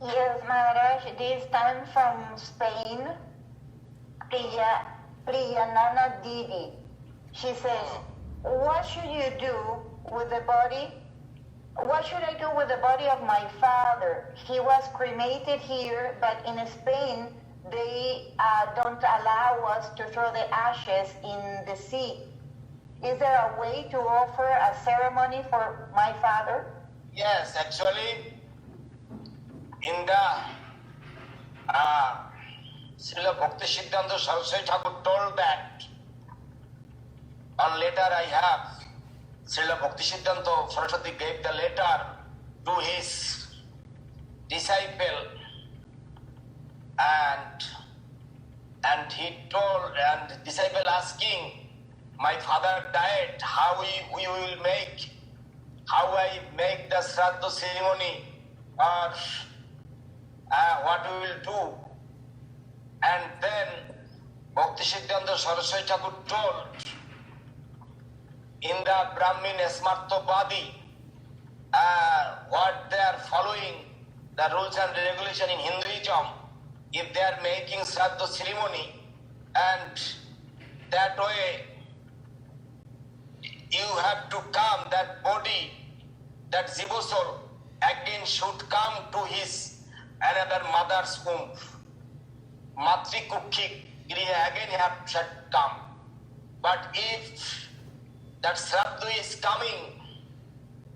Yes, Maharaj, this time from Spain, Priyanana Didi. She says, what should you do with the body? What should I do with the body of my father? He was cremated here, but in Spain, they don't allow us to throw the ashes in the sea. Is there a way to offer a ceremony for my father? Yes, actually, in the Srila Bhakti Siddhanta Saraswati Thakur told that, and later I have Srila Bhakti Siddhanta Saraswati gave the letter to his disciple, and he told, and the disciple asking, my father died, how I make the Shraddha ceremony, or what we will do. And then Bhakti Siddhanta Saraswati Thakur told, in the Brahmin Smartopadi, what they are following, the rules and regulation in Hinduism, if they are making Shraddha ceremony, and that way you have to come, that body, that Jiva soul, again should come to his another mother's womb. Matri Kukhi Griha again should come. But if that Shraddha is coming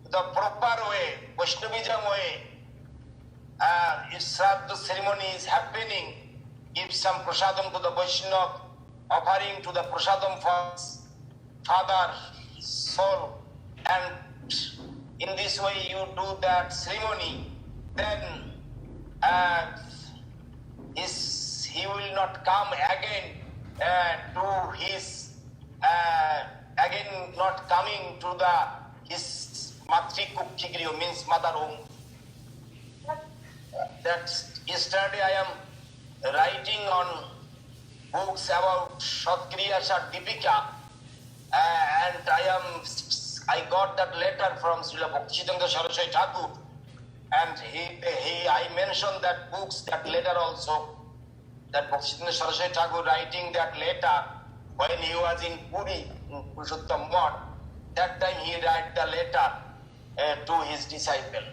the proper way, Vaishnavism way, if Shraddha ceremony is happening, give some prasadam to the Vaishnava, offering to the prasadam for father, soul, and in this way you do that ceremony, then he will not come again to his again not coming to his matrikukchigriyo means mother home. That yesterday I am writing on books about Shatkriya Deepika, and I got that letter from Srila Bhaktivedanta Saraswati Thakur, and I mentioned that books, that letter also, that Bhaktivedanta Saraswati Thakur writing that letter when he was in Puri, in Purushottam Mott. That time he write the letter to his disciple.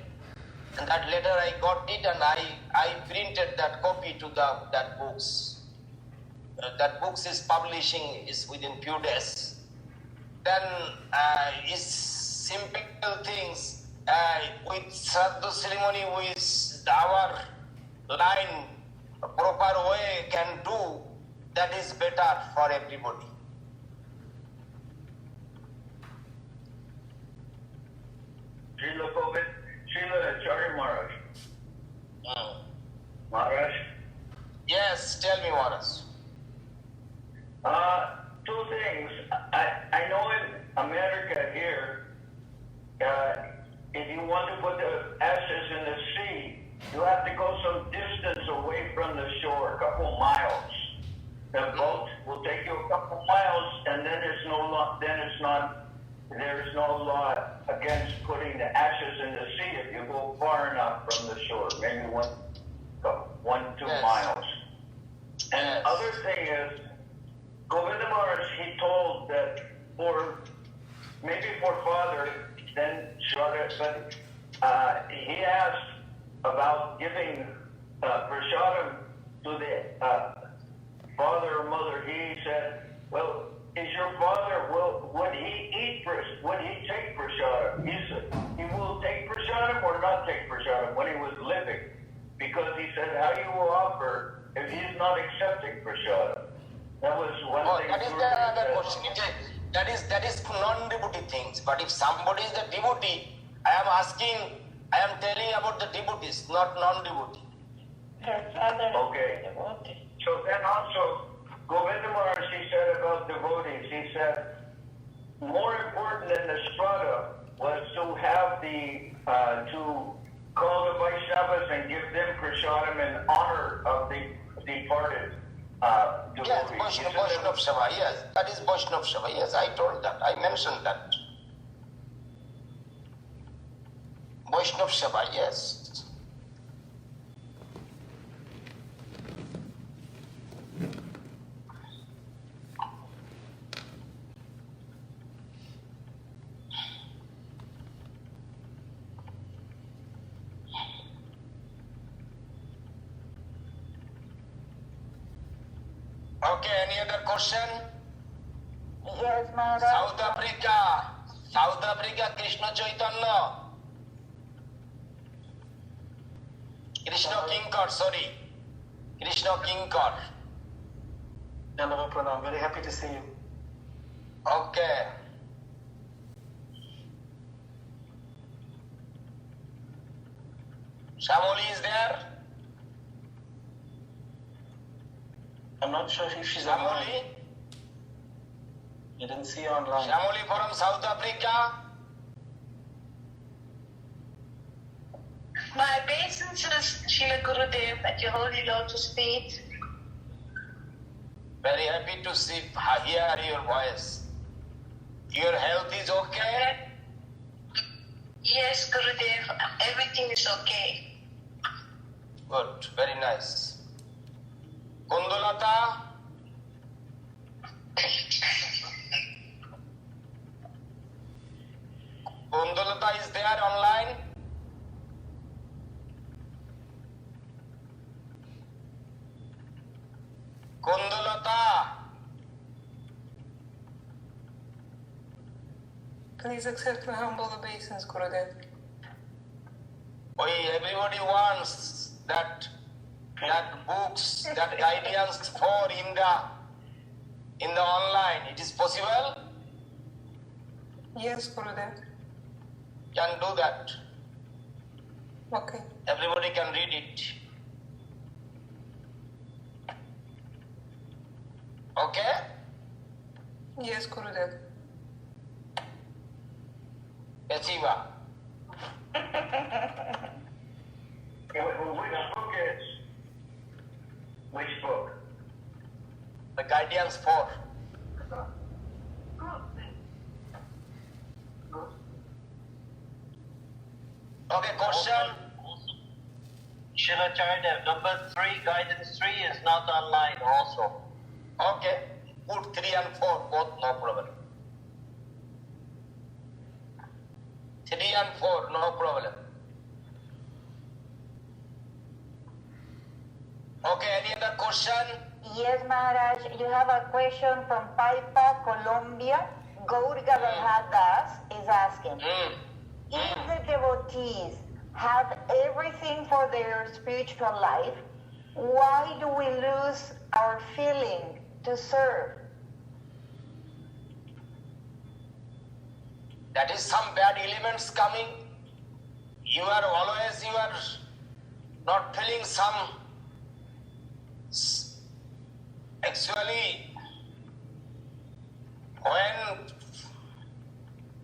And that letter I got it, and I printed that copy to that books. That books is publishing is within few days. Then is simple things with Shraddha ceremony, with our line proper way can do. That is better for everybody. Srila Acharya Maharaj. Maharaj? Yes, tell me, Maharaj. Two things. I know in America here, if you want to put the ashes in the sea, you have to go some distance away from the shore, a couple miles. The boat will take you a couple miles, and then there's no law against putting the ashes in the sea if you go far enough from the shore, maybe 2 miles. And the other thing is, Govinda Maharaj, he told that maybe for father, then Srila, but he asked about giving prasadam to the father or mother. He said, well, is your father, would he take prasadam? He said, he will take prasadam or not take prasadam when he was living. Because he said, how you will offer if he's not accepting prasadam? That was one thing. That is the other question. That is non-devotee things. But if somebody is a devotee, I am telling about the devotees, not non-devotee. Okay. So then also, Govinda Maharaj, he said about devotees, he said, more important than the Strata was to have to call the Vaishnavas and give them prasadam in honor of the departed devotees. Yes, Vaishnav Sabha, yes. That is Vaishnav Sabha, yes, I told that. I mentioned that. Vaishnav Sabha, yes. Okay, any other question? Yes, Maharaj. South Africa, Krishna Chaitanya. Krishna Kinkar, sorry. Krishna Kinkar. Dandava Pranam, very happy to see you. Okay. Shamoli is there? I'm not sure if she's Shamoli? online. You didn't see her online. Shamoli from South Africa? My obeisances, Srila Gurudev, at your holy lotus feet. Very happy to hear your voice. Your health is okay? Yes, Gurudev, everything is okay. Good, very nice. Kundalata? Kundalata is there online? Kundalata? Please accept my humble obeisance, Gurudev. Everybody wants that books, that guidance for in the online. It is possible? Yes, Gurudev. Can do that. Okay. Everybody can read it. Okay? Yes, Gurudev. Yasiva. Which book is? Which book? The Guardians 4. Okay, question. Acharya, number 3, guidance 3 is not online also. Okay, put 3 and 4, both, no problem. 3 and 4, no problem. Okay, any other question? Yes, Maharaj, you have a question from Paipa, Colombia. Gaur Das is asking, if the devotees have everything for their spiritual life, why do we lose our feeling to serve? That is some bad elements coming. You are not feeling some. Actually, when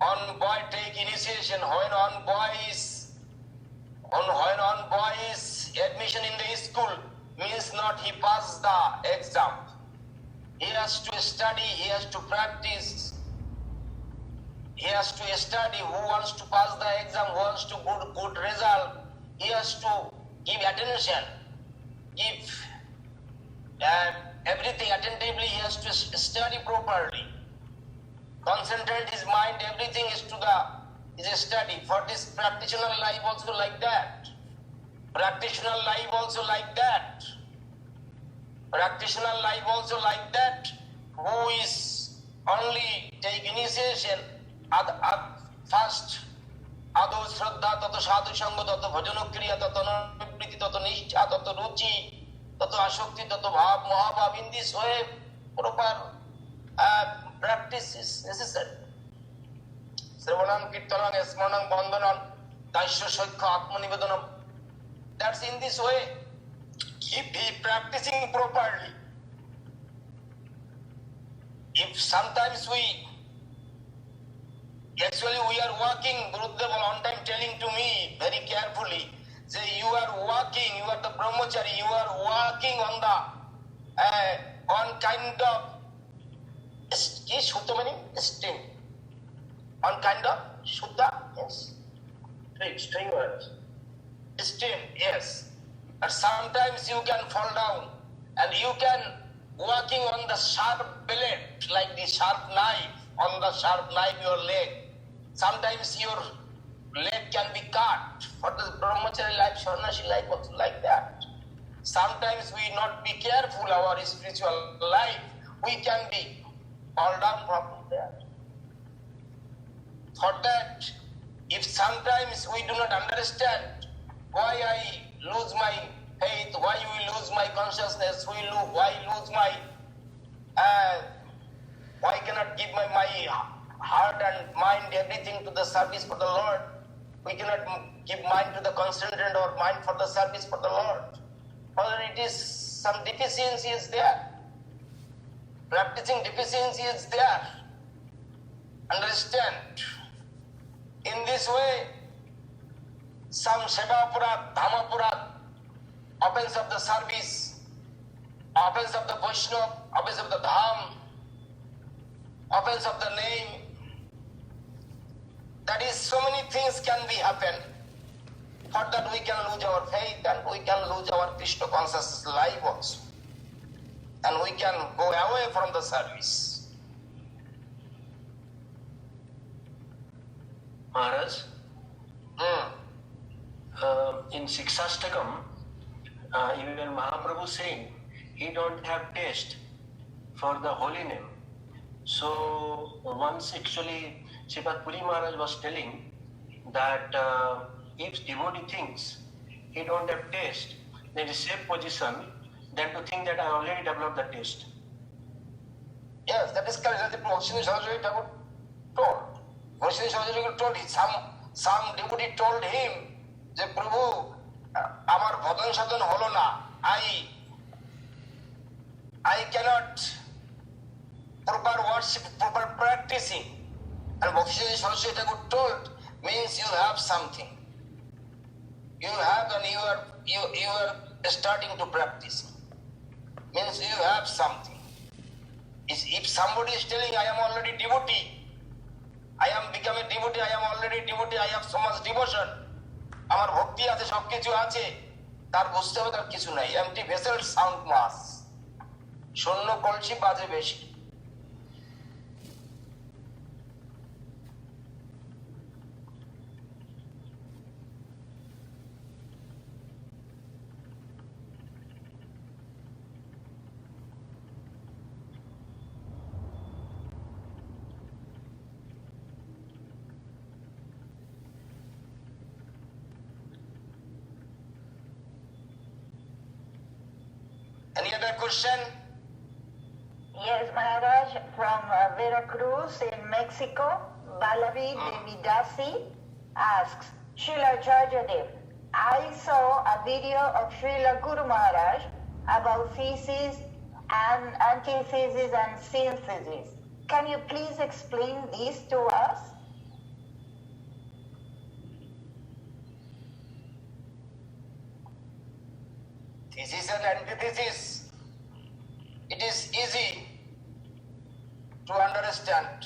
on boy take initiation, when on boy is admission in the school, means not he passed the exam. He has to study, he has to practice, he has to study. Who wants to pass the exam, who wants to good result, he has to give attention, give everything attentively. He has to study properly, concentrate his mind, everything is to is a study. For this practitioner life also like that. Practitioner life also like that. Practitioner life also like that. Who is only take initiation first Ado Shraddha, Tato Sadhu Sangha, Tato Bhajanokriya, Tato Nanipriti, Tato Nishtha, Tato Ruchi, Tato Ashokti, Tato Bhav, Mahabhav. In this way, proper practice is necessary. Sravanam, Kirtanam, Smaranam, Bandhanam, Daisya Shaikha, Atmanivedanam. That's in this way. Keep practicing properly. If sometimes we are working, Gurudev on time telling to me very carefully, say you are working, you are the brahmachari, you are working on the on kind of stream. On kind of Shuddha, yes. Stream words. Stream, yes. But sometimes you can fall down and you can working on the sharp blade, like the sharp knife, on the sharp knife your leg. Sometimes your leg can be cut. For the brahmachari life, Shanyashi life also like that. Sometimes we not be careful our spiritual life, we can be fall down from there. For that, if sometimes we do not understand why I lose my faith, why we lose my consciousness, why lose my, why cannot give my heart and mind, everything to the service for the Lord. We cannot give mind to the concentrate or mind for the service for the Lord. Or it is some deficiency is there. Practicing deficiency is there. Understand? In this way, some Seva-purat, Dhamma-purat, offense of the service, offense of the Vaishnava, offense of the Dham, offense of the name. That is, so many things can be happen. For that we can lose our faith and we can lose our Krishna consciousness life also. And we can go away from the service. Maharaj, in Sikshastakam, even Mahaprabhu saying he don't have taste for the holy name. So once actually Sripad Puri Maharaj was telling that if devotee thinks he don't have taste, then it's safe position than to think that I already developed the taste. Yes, that is correct. That the Vaishnava Saraswati Thakur told. Vaishnava Saraswati told him, some devotee told him, that Prabhu, সাধন হলো না, I cannot proper worship, proper practicing. And Bhakti Saraswati Thakur told, means you have something. You have and you are starting to practice. Means you have something. If somebody is telling I am already devotee, I am become a devotee, I am already devotee, I have so much devotion, আমার ভক্তি আছে, সবকিছু আছে, তার বুঝতে হবে তার কিছু নাই। এমটি ভেসেল সাউন্ড মাস, শূন্য কলসি বাজে বেশি। Any other question? Yes, Maharaj, from Veracruz in Mexico, Balavi Devidasi asks, Srila Acharya, I saw a video of Srila Guru Maharaj about thesis and antithesis and synthesis. Can you please explain this to us? Thesis and antithesis, it is easy to understand.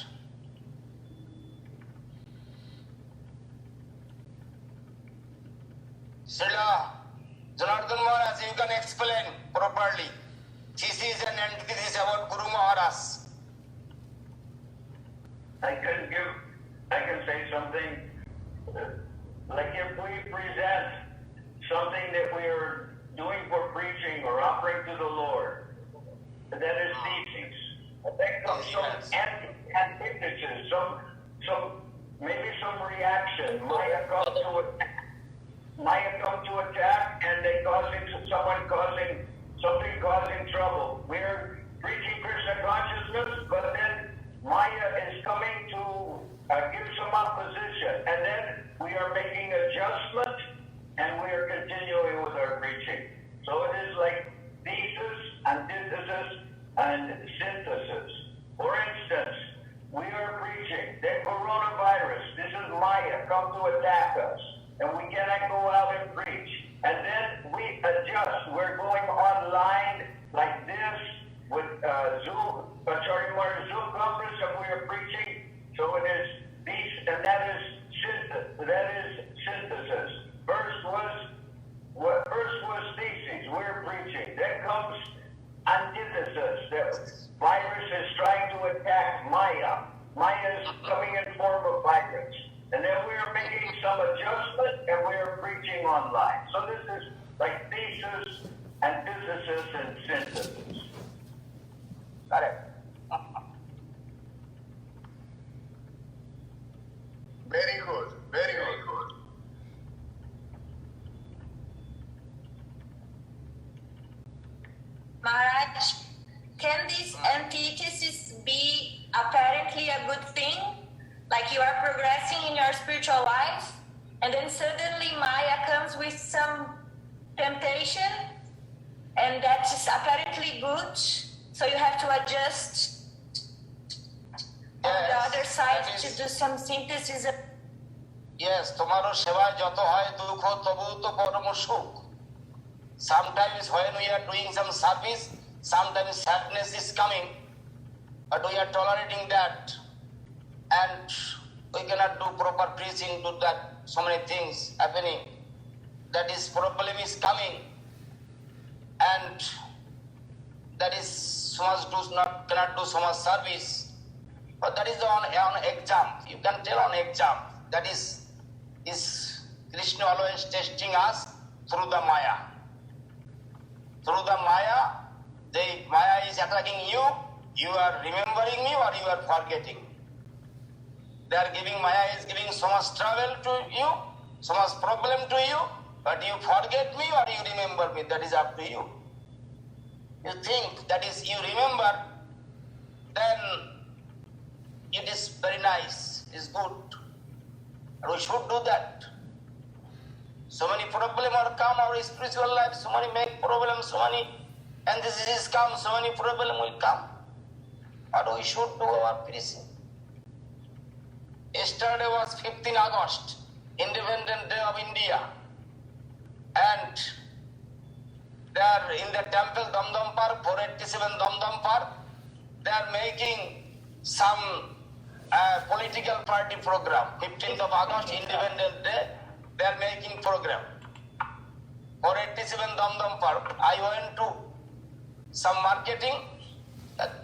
Srila Janardhan Maharaj, you can explain properly thesis and antithesis about Guru Maharaj. I can say something, like if we present something that we are doing for preaching or offering to the Lord, that is thesis. I think some antithesis, maybe some reaction. Maya come to attack, and they something causing trouble. We're preaching Krishna consciousness, but then Maya is coming to give some opposition, and then we are making adjustment, and we are continuing with our preaching. So it is like thesis, antithesis, and synthesis. For instance, we are preaching the coronavirus. This is Maya come to attack us, and we cannot go out and preach. And then we adjust. We're going online like this with Zoom, Acharya Maharaj Zoom conference, and we are preaching. So it is these, and that is synthesis. First was thesis. We're preaching. Then comes antithesis. The virus is trying to attack Maya. Maya is coming in form of virus. And then we are making some adjustment, and we are preaching online. So this is like thesis, antithesis, and synthesis. Correct. Very good. Very good. Maharaj, can this antithesis be apparently a good thing? Like you are progressing in your spiritual life, and then suddenly Maya comes with some temptation, and that's apparently good, so you have to adjust on the other side to do some synthesis. Yes, tomorrow সেবায় যত হয় দুঃখ তবু তো পরম সুখ. Sometimes when we are doing some service, sometimes sadness is coming, but we are tolerating that, and we cannot do proper preaching to that. So many things happening. That is problem is coming, and that is so much cannot do so much service. But that is on exam. You can tell on exam. That is Krishna always testing us through the Maya. Through the Maya, the Maya is attacking you. You are remembering me or you are forgetting. Maya is giving so much trouble to you, so much problem to you, but you forget me or you remember me. That is up to you. You think that is you remember, then it is very nice, it's good. And we should do that. So many problems are come our spiritual life, so many make problems, so many, and this is come, so many problems will come. But we should do our preaching. Yesterday was 15 August, Independent Day of India. And there in the temple Damdam Park, 487 Damdam Park, they are making some political party program. 15th of August, Independent Day, they are making program. 487 Damdam Park. I went to some marketing.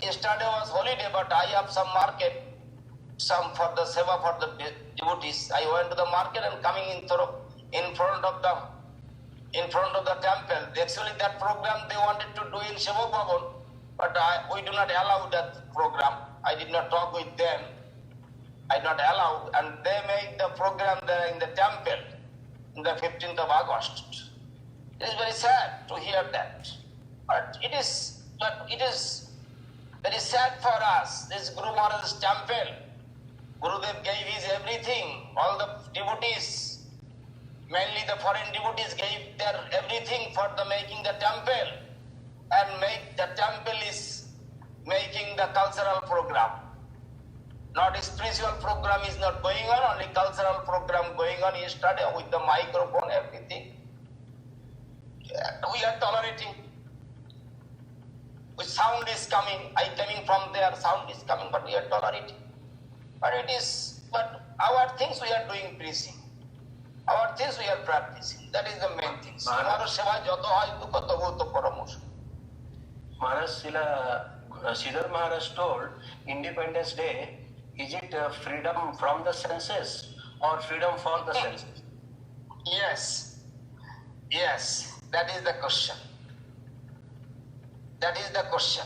Yesterday was holiday, but I have some market, some for the seva for the devotees. I went to the market and coming in front of the temple. Actually, that program they wanted to do in Shiva Bhavan, but we do not allow that program. I did not talk with them. I did not allow, and they make the program there in the temple in the 15th of August. It is very sad to hear that, but it is very sad for us. This Guru Maharaj's temple, Gurudev gave his everything. All the devotees, mainly the foreign devotees, gave their everything for the making the temple, and make the temple is making the cultural program. Not spiritual program is not going on, only cultural program going on yesterday with the microphone, everything. We are tolerating. With sound is coming, coming from there, sound is coming, but we are tolerating. But our things we are doing preaching. Our things we are practicing. That is the main thing. Maharaj Sridhar Maharaj told Independence Day, is it freedom from the senses or freedom for the senses? Yes, that is the question. That is the question.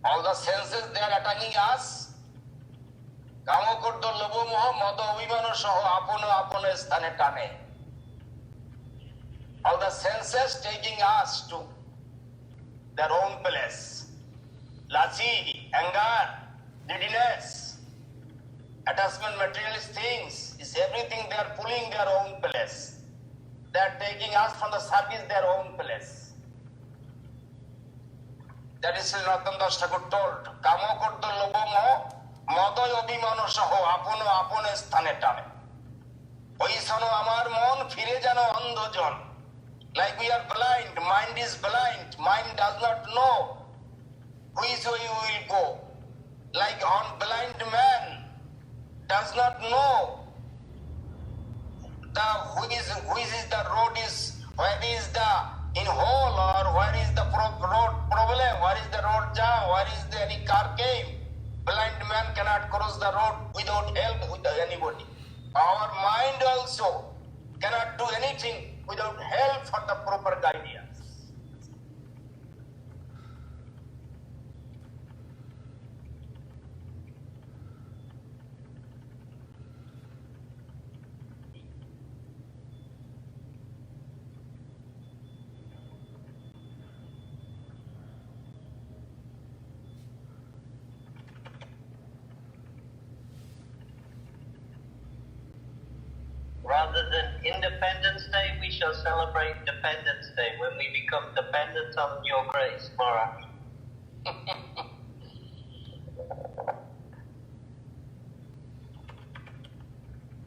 All the senses they are attacking us. Kamo kurdo lobo moho modo obimano soho apono apono sthane tane. All the senses taking us to their own place. Lachi, anger, greediness, attachment, materialist things, is everything they are pulling their own place. They are taking us from the service their own place. That is Srila Das Thakur told. Kamo kurdo lobo moho modoy obimano soho apono apono sthane tane. Oi sono amar mon fire jano andhojon. Like we are blind, mind is blind, mind does not know which way we will go. Like blind man does not know which is the road is, where is the in hole or where is the road problem, where is the road jam, where is the any car came. Blind man cannot cross the road without help with anybody. Our mind also cannot do anything without help for the proper guidance. Rather than Independence Day, we shall celebrate Dependence Day when we become dependent on your grace, Maharaj.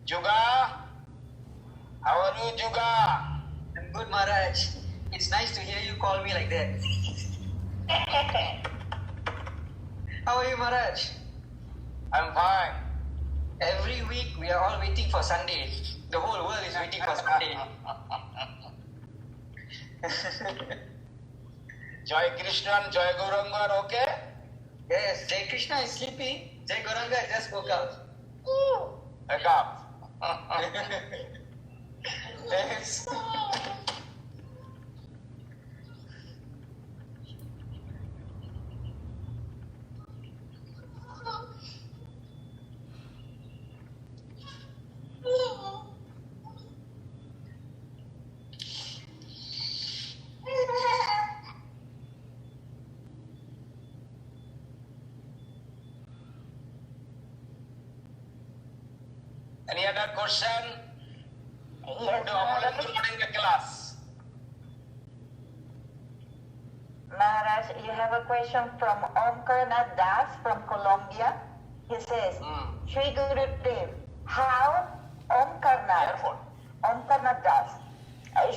Juga, how are you, Juga? I'm good, Maharaj. It's nice to hear you call me like that. How are you, Maharaj? I'm fine. Every week we are all waiting for Sunday. The whole world is waiting for Sunday. Jai Krishna and Jai Gauranga are okay? Yes, Jai Krishna is sleeping. Jai Gauranga just woke up. Wake up. Thanks. Any other question? Yes, In the class. Maharaj, you have a question from Omkarnath Das from Colombia. He says, Shri Gurudev, how Omkarnath Das,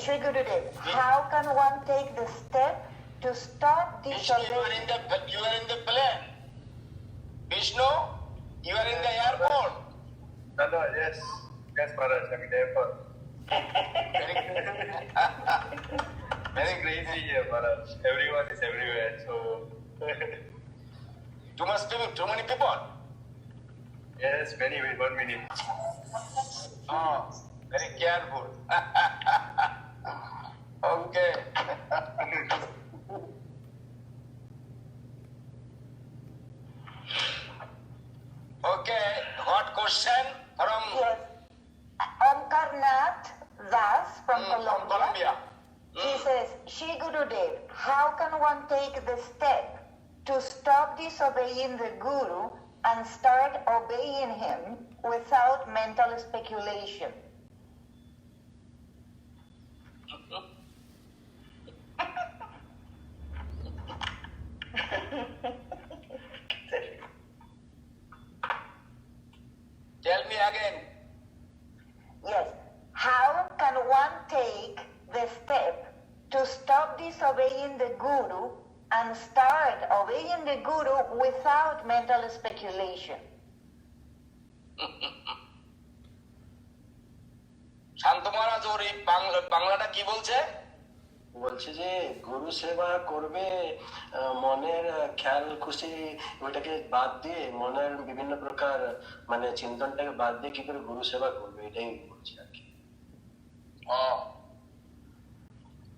Shri Gurudev, how can one take the step to stop disobeying? You are in the plane. Vishnu, you are in the airport. No, yes. Yes, Maharaj, I'm in the airport. Very crazy here, Maharaj. Everyone is everywhere, so... Too many people? Yes, many, 1 minute. Oh, very careful. Okay. Okay, what question from? Yes. Omkarnath Das from Colombia. He says, Shri Gurudev, how can one take the step to stop disobeying the Guru and start obeying him without mental speculation? Tell me again. Yes. How can one take the step to stop disobeying the Guru and start obeying the Guru without mental speculation? শান্ত মহারাজ ওর এই বাংলাটা কি বলছে? বলছে যে গুরু সেবা করবে মনের খেয়াল খুশি ওইটাকে বাদ দিয়ে, মনের বিভিন্ন প্রকার মানে চিন্তনটাকে বাদ দিয়ে কি করে গুরু সেবা করবে, এটাই বলছে আর কি।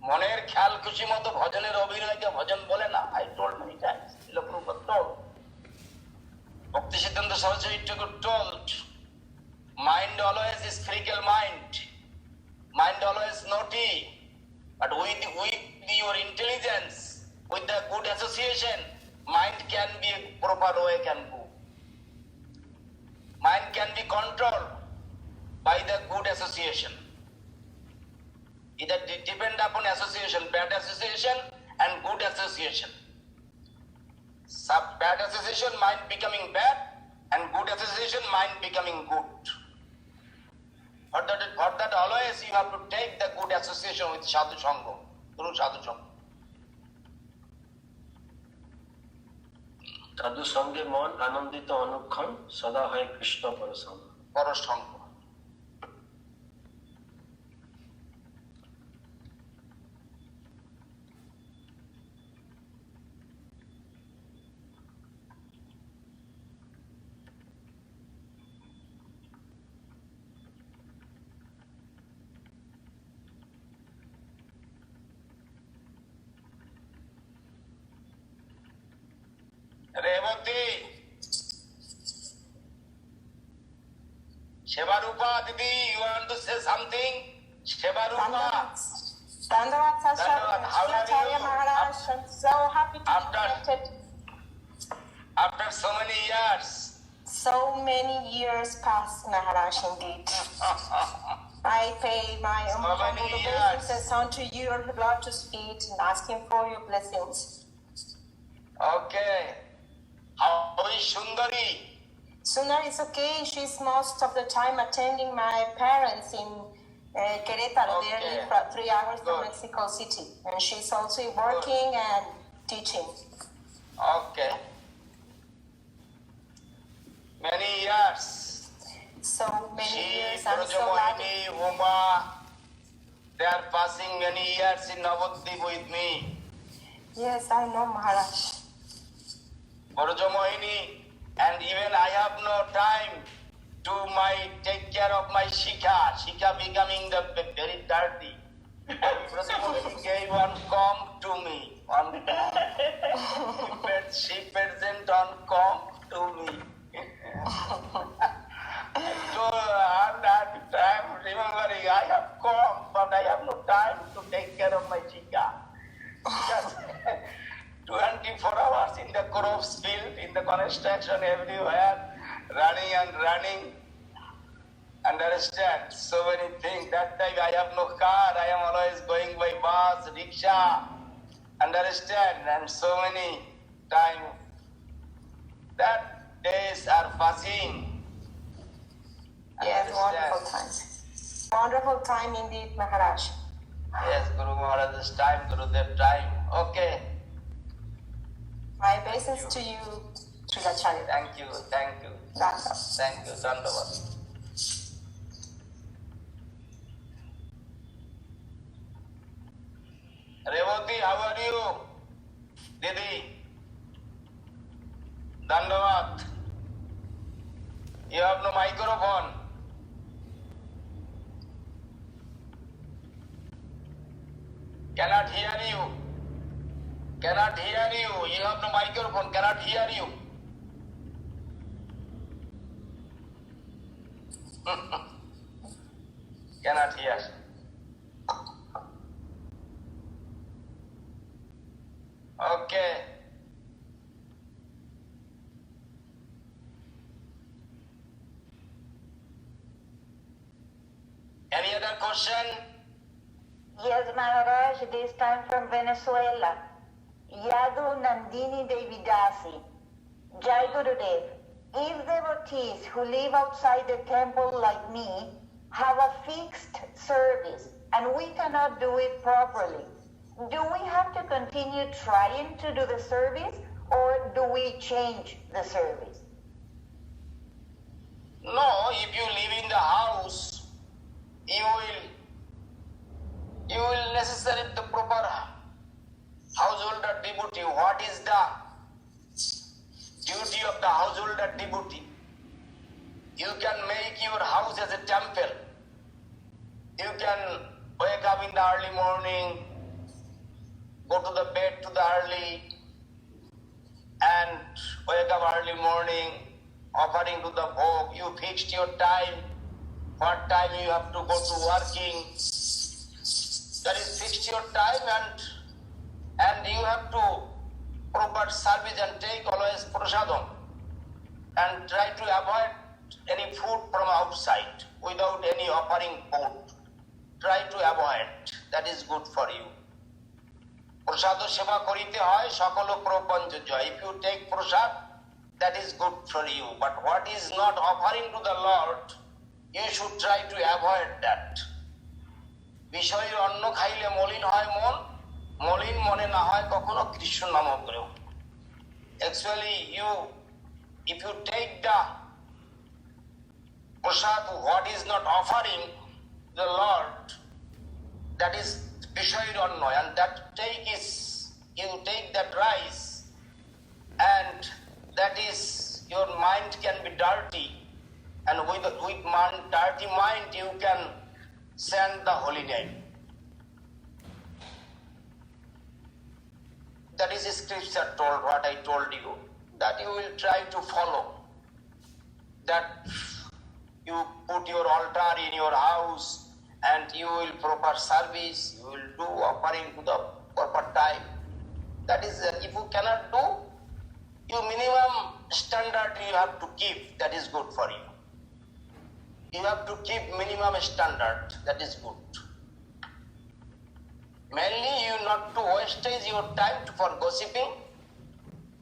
মনের খেয়াল খুশি মতো ভজনের অভিনয়কে ভজন বলে না। I told many times. ভক্তি সিদ্ধান্ত সরস্বতী ঠাকুর told, mind always is fickle mind. Mind always naughty. But with your intelligence, with the good association, mind can be proper way can go. Mind can be controlled by the good association. It depend upon association, bad association and good association. Bad association, mind becoming bad, and good association, mind becoming good. For that always you have to take the good association with Sadhu Sangha, through Sadhu Sangha. সাধু সঙ্গে মন আনন্দিত অনুক্ষণ সদা হয় Krishna পরসঙ্গ। পরসঙ্গ। Rebati, Shevarupa Didi, you want to say something? Shevarupa. Dandavad Acharya Maharaj, I'm so happy to be connected. After so many years. So many years passed, Maharaj, indeed. I pay my humble obeisances unto your lotus feet and asking for your blessings. Okay. How is Sundari? Sundari is okay. She's most of the time attending my parents in Querétaro. They live 3 hours from Mexico City. And she's also working and teaching. Okay. Many years. So many years. I'm so happy. Uma, they are passing many years in Navadvip with me. Yes, I know, Maharaj. Brajamohini, and even I have no time to take care of my Shikha. Shikha becoming very dirty. Brajamohini gave one comb to me. She present on comb to me. So I'm remembering I have comb, but I have no time to take care of my Shikha. Just 24 hours in the crops field, in the construction, everywhere, running and running. Understand? So many things. That time I have no car. I am always going by bus, rickshaw. Understand? And so many time. That days are passing. Yes, wonderful times. Wonderful time indeed, Maharaj. Yes, Guru Maharaj's time, Gurudev time. Okay. My obeisance to you, Srila Acharya. Thank you, thank you. Dandavat. Thank you, Dandavat. Revati, how are you? Didi? Dandavat. You have no microphone. Cannot hear you. Cannot hear you. You have no microphone. Cannot hear you. Cannot hear. Okay. Any other question? Yes, Maharaj, this time from Venezuela. Yadu Nandini Devidasi. Jai Gurudev. If devotees who live outside the temple like me have a fixed service and we cannot do it properly, do we have to continue trying to do the service or do we change the service? No, if you live in the house, you will necessarily the proper householder devotee. What is the duty of the householder devotee? You can make your house as a temple. You can wake up in the early morning, go to the bed to the early, and wake up early morning, offering to the bhog. You fixed your time, what time you have to go to working. That is fixed your time, and you have to proper service and take always prasadam and try to avoid any food from outside without any offering food. Try to avoid. That is good for you. Prasad seva korite hoy sakalo propancha joy. If you take prasad, that is good for you. But what is not offering to the Lord, you should try to avoid that. বিষয়ের অন্ন খাইলে মলিন হয় মন, মলিন মনে না হয় কখনো কৃষ্ণ নাম করেও। Actually, if you take the prasad, what is not offering the Lord, that is বিষয়ের অন্ন, and that you take that rice, and that is your mind can be dirty, and with dirty mind you can send the holy name. That is scripture told, what I told you, that you will try to follow. That you put your altar in your house and you will proper service, you will do offering to the proper time. That is, if you cannot do, you minimum standard you have to keep, that is good for you. You have to keep minimum standard, that is good. Mainly you not to waste your time for gossiping,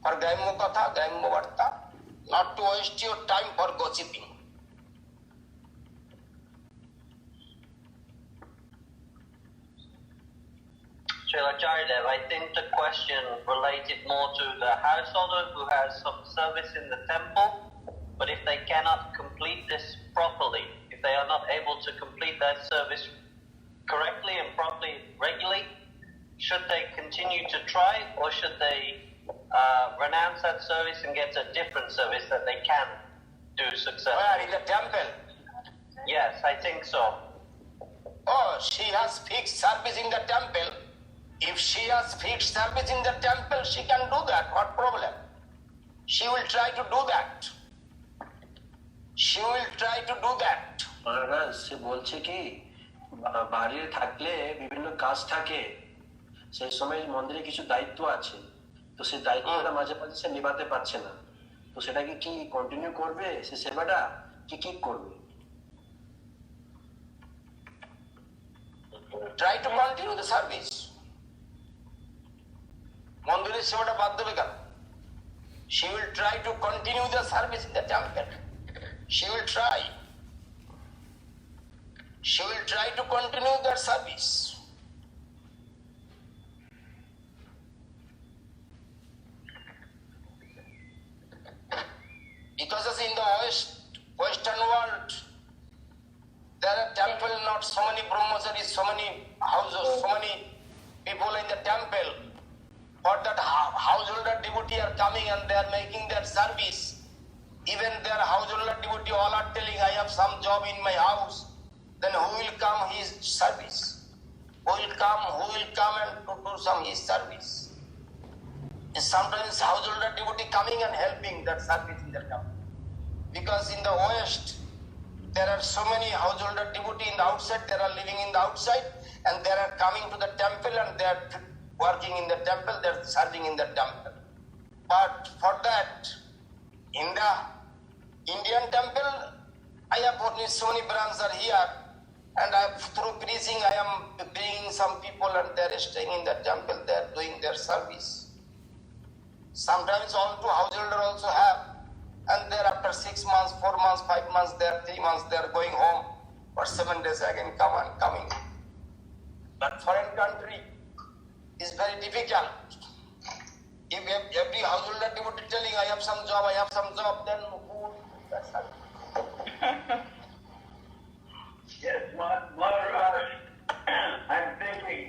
for Gaimmo Katha, Gaimmo Varta, not to waste your time for gossiping. Srila Acharya, I think the question related more to the householder who has some service in the temple, but if they cannot complete this properly, if they are not able to complete that service correctly and properly, regularly, should they continue to try or should they renounce that service and get a different service that they can do successfully? Where? In the temple? Yes, I think so. Oh, she has fixed service in the temple. If she has fixed service in the temple, she can do that. What problem? She will try to do that. She will try to do that. মহারাজ সে বলছে কি বাড়িতে থাকলে বিভিন্ন কাজ থাকে, সেই সময় মন্দিরে কিছু দায়িত্ব আছে, তো সেই দায়িত্বটা মাঝে মাঝে সে নিভাতে পারছে না, তো সেটাকে কি কন্টিনিউ করবে সে সেবাটা কি করবে? try to continue the service. মন্দিরের সেবাটা বাদ দেবে কেন? She will try to continue the service in the temple. She will try. She will try to continue that service. Because as in the Western world, there are temple, not so many brahmacharis, so many houses, so many people in the temple. For that householder devotee are coming and they are making their service. Even their householder devotee all are telling, I have some job in my house. Then who will come his service? Who will come and to do some his service? And sometimes householder devotee coming and helping that service in the temple. Because in the West, there are so many householder devotee in the outside, they are living in the outside, and they are coming to the temple and they are working in the temple, they are serving in the temple. But for that, in the Indian temple, I have only so many branches are here, and through preaching, I am bringing some people and they are staying in the temple, they are doing their service. Sometimes all two householder also have, and there after 6 months, 4 months, 5 months, there 3 months, they are going home. For 7 days again coming. But foreign country is very difficult. If every householder devotee telling, I have some job, then who would do that service? Yes, Maharaj, I'm thinking,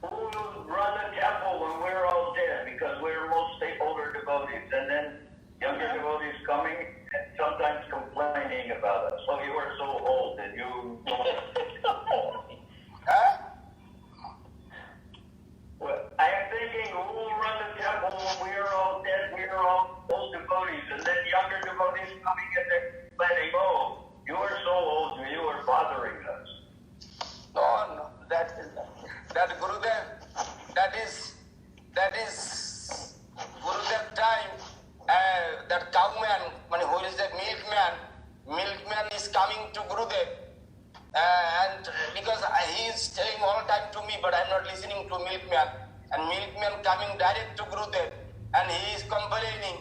who will run the temple when we're all dead? Because we're mostly older devotees, and then younger devotees coming and sometimes complaining about us. Oh, you are so old and you Well, I am thinking, who will run the temple when we are all dead? We are all old devotees, and then younger devotees coming and they're complaining, oh, you are so old, you are bothering us. No, that Gurudev, that is Gurudev time. That cowman, who is the milkman is coming to Gurudev, and because he is telling all time to me, but I am not listening to milkman, and milkman coming direct to Gurudev, and he is complaining.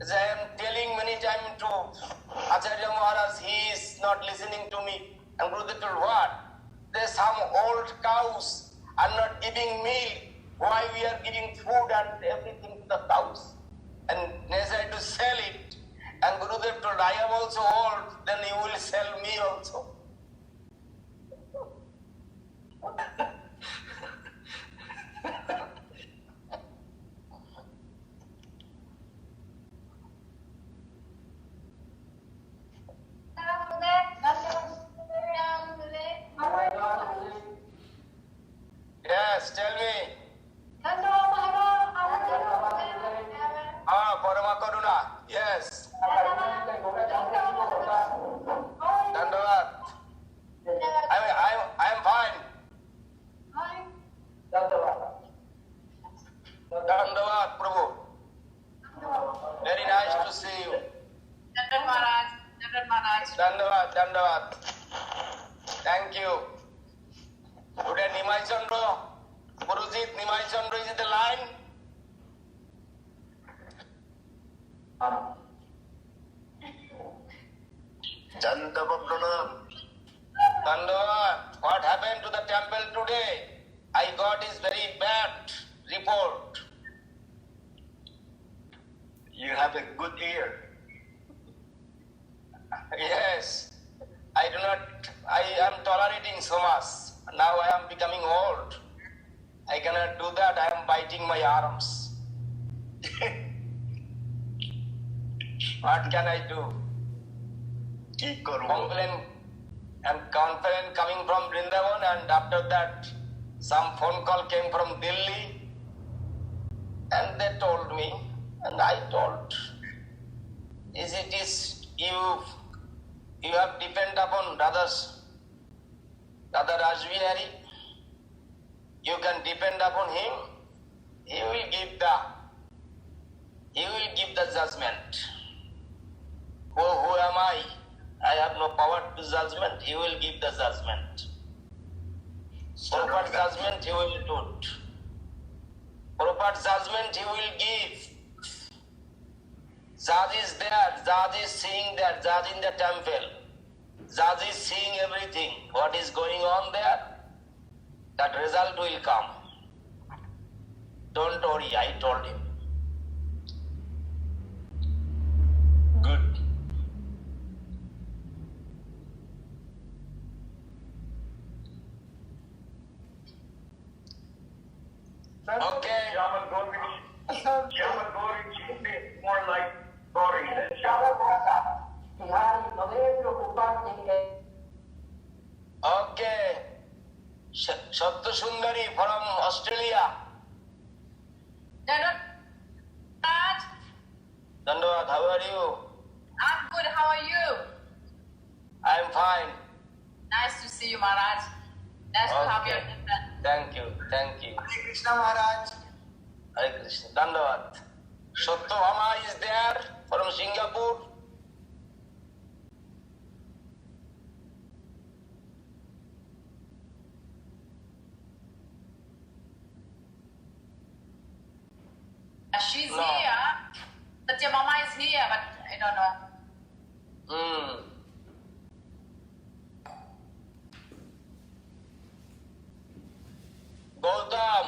As I am telling many times to Acharya Maharaj, he is not listening to me, and Gurudev told what? There some old cows are not giving milk. Why we are giving food and everything to the cows? And necessary to sell it. And Gurudev told, I am also old, then you will sell me also. Yes, tell me. Parama Karuna. Yes. Dandavad. I am fine. Dandavad, Prabhu. Very nice to see you. Dandavad. Thank you. Today Nimai Chandra, Gurujit Nimai Chandra is in the line. Dandavad, what happened to the temple today? I got his very bad report. You have a good ear. Yes, I am tolerating so much. Now I am becoming old. I cannot do that. I am biting my arms. What can I do? Complaint coming from Vrindavan, and after that some phone call came from Delhi, and they told me, and I told, it is you have depend upon Radha Rajvihari. You can depend upon him. He will give the judgment. Who am I? I have no power to judgment. He will give the judgment. Proper judgment he will do. Proper judgment he will give. Judge is there, judge is seeing there, judge in the temple. Judge is seeing everything, what is going on there. That result will come. Don't worry, I told him. Good. Okay. More like Gori than Shama. Okay. Satya Sundari from Australia. Maharaj, Dandavad, how are you? I'm good. How are you? I'm fine. Nice to see you, Maharaj. Nice to have you. Thank you. Thank you. Hare Krishna Maharaj. Hare Krishna. Dandavad. Satyabhama is there from Singapore. She's here. Satya Mama is here, but I don't know. Gautam.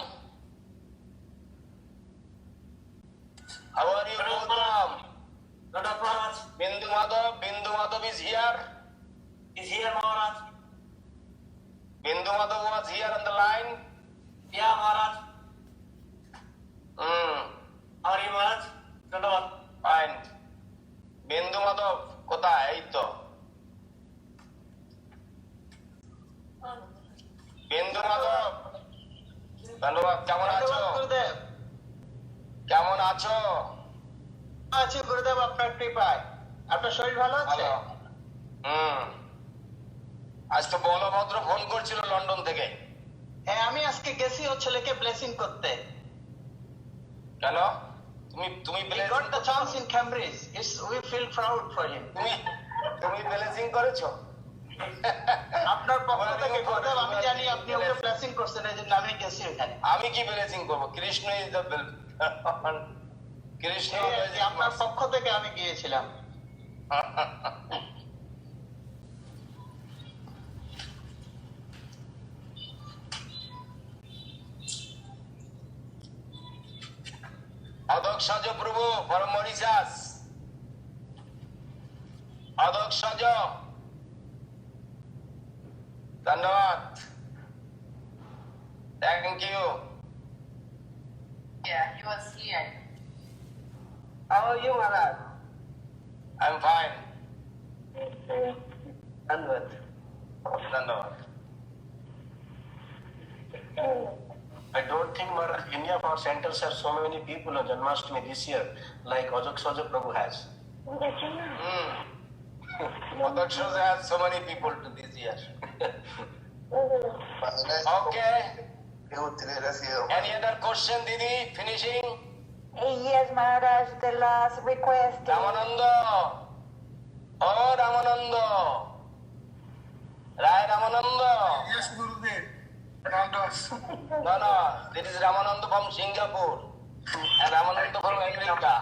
How are you, Gautam? Good Maharaj. Bindu Madhav is here. Is here, Maharaj. Bindu Madhav was here on the line. Yeah, Maharaj. How are you, Maharaj? Good. Fine. Bindu Madhav, কোথায়? এই তো। বিন্দু মাধব, ধন্যবাদ। কেমন আছো? কেমন আছো? আছি গুরুদেব, আপনার কৃপায়। আপনার শরীর ভালো আছে? আজ তো বলভদ্র ফোন করছিল লন্ডন থেকে। হ্যাঁ, আমি আজকে গেছি ওর ছেলেকে ব্লেসিং করতে। কেন? তুমি He got the chance in Cambridge. We feel proud for him. তুমি ব্লেসিং করেছো? আপনার পক্ষ থেকে গুরুদেব, আমি জানি আপনি ওকে ব্লেসিং করছেন, এই জন্য আমি গেছি ওখানে। আমি কি ব্লেসিং করব? কৃষ্ণ ইজ দ্য কৃষ্ণ, আপনার পক্ষ থেকে আমি গিয়েছিলাম। অদক্ষজ প্রভু ফরম মরিশাস। অদক্ষজ, ধন্যবাদ। Thank you. Yeah, he was here. How are you, Maharaj? I'm fine. Dhanyavad. Dhanyavad. I don't think Maharaj, any of our centers have so many people on Janmashtami this year, like Ajaksaja Prabhu has. Ajaksaja has so many people to this year. Okay. Any other question, Didi? Finishing? Yes, Maharaj, the last request. Ramananda. Oh, Ramananda. Rai Ramananda. Yes, Gurudev. No, this is Ramananda from Singapore and Ramananda from America.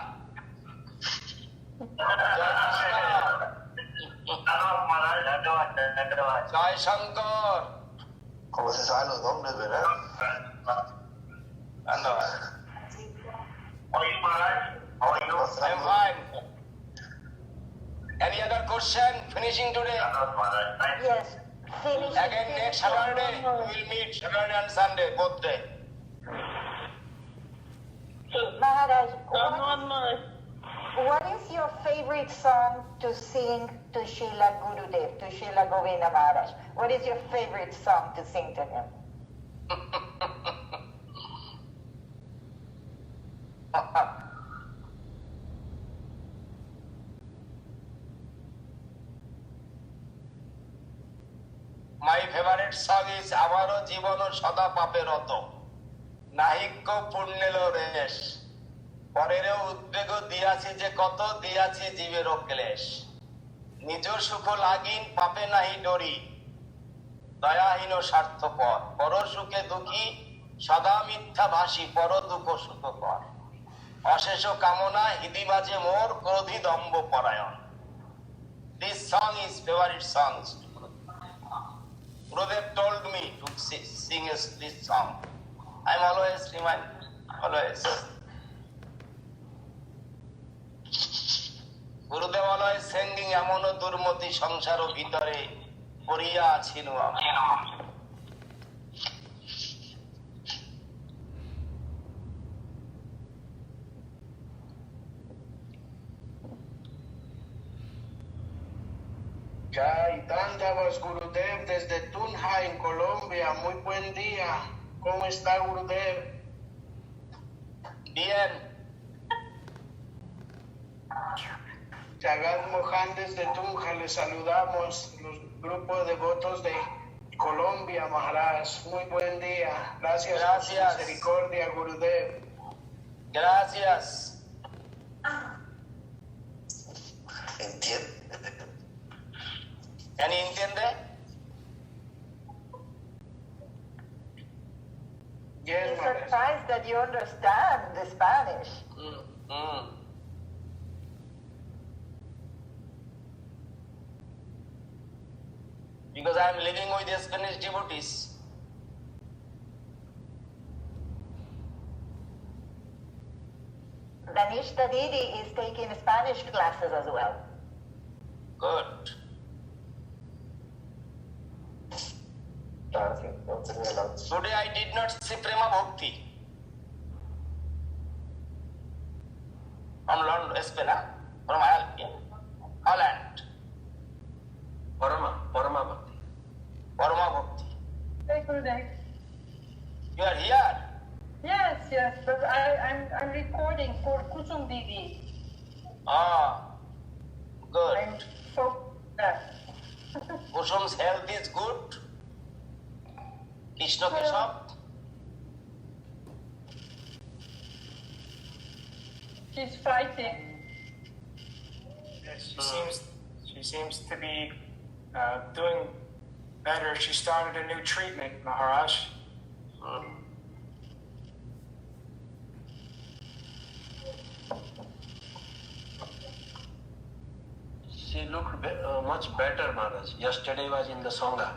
Jai Shankar. Como se saben los nombres, ¿verdad? Dhanyavad. How are you, Maharaj? How are you? I'm fine. Any other question? Finishing today? Yes. Finish. Again next Saturday, we will meet Saturday and Sunday, both day. Maharaj, what is your favorite song to sing to Srila Gurudev, to Srila Govinda Maharaj? What is your favorite song to sing to him? My favorite song is আমারও জীবন সদা পাপে রত, নাহিক্য পুণ্যেল রেশ, পরেরও উদ্বেগ দিয়াছি যে কত, দিয়াছি জীবের ক্লেশ, নিজ সুখ লাগিন পাপে নাহি ডরি, দয়াহীন স্বার্থপর, পর সুখে দুঃখী, সদা মিথ্যা ভাষী, পর দুঃখ সুখকর, অশেষ কামনা, হৃদি বাজে মোর, ক্রোধী দম্ভ পরায়ণ। This song is favorite songs. Gurudev told me to sing this song. I'm always always. গুরুদেব always singing, এমন দুর্মতি সংসার ভিতরে পড়িয়া আছিনু আমি। Dandavas Gurudev desde Tunja en Colombia. Muy buen día. ¿Cómo está Gurudev? Bien. Jagat Mohan desde Tunja, le saludamos, los grupos de devotos de Colombia, Maharaj. Muy buen día. Gracias por su misericordia, Gurudev. Gracias. ¿Can you entiende? Yes, I'm Maharaj. surprised that you understand the Spanish. Because I am living with the Spanish devotees. Danishta Didi is taking Spanish classes as well. Good. Today I did not see Prema Bhakti. From London, Spain, from Holland. Parama Bhakti. Parama Bhakti. Hey, Gurudev. You are here? Yes, but I'm recording for Kusum Didi. Good. I'm so glad. Kusum's health is good. Krishna Keshav. She's fighting. Yes, she seems to be doing better. She started a new treatment, Maharaj. She looked much better, Maharaj. Yesterday was in the Sangha,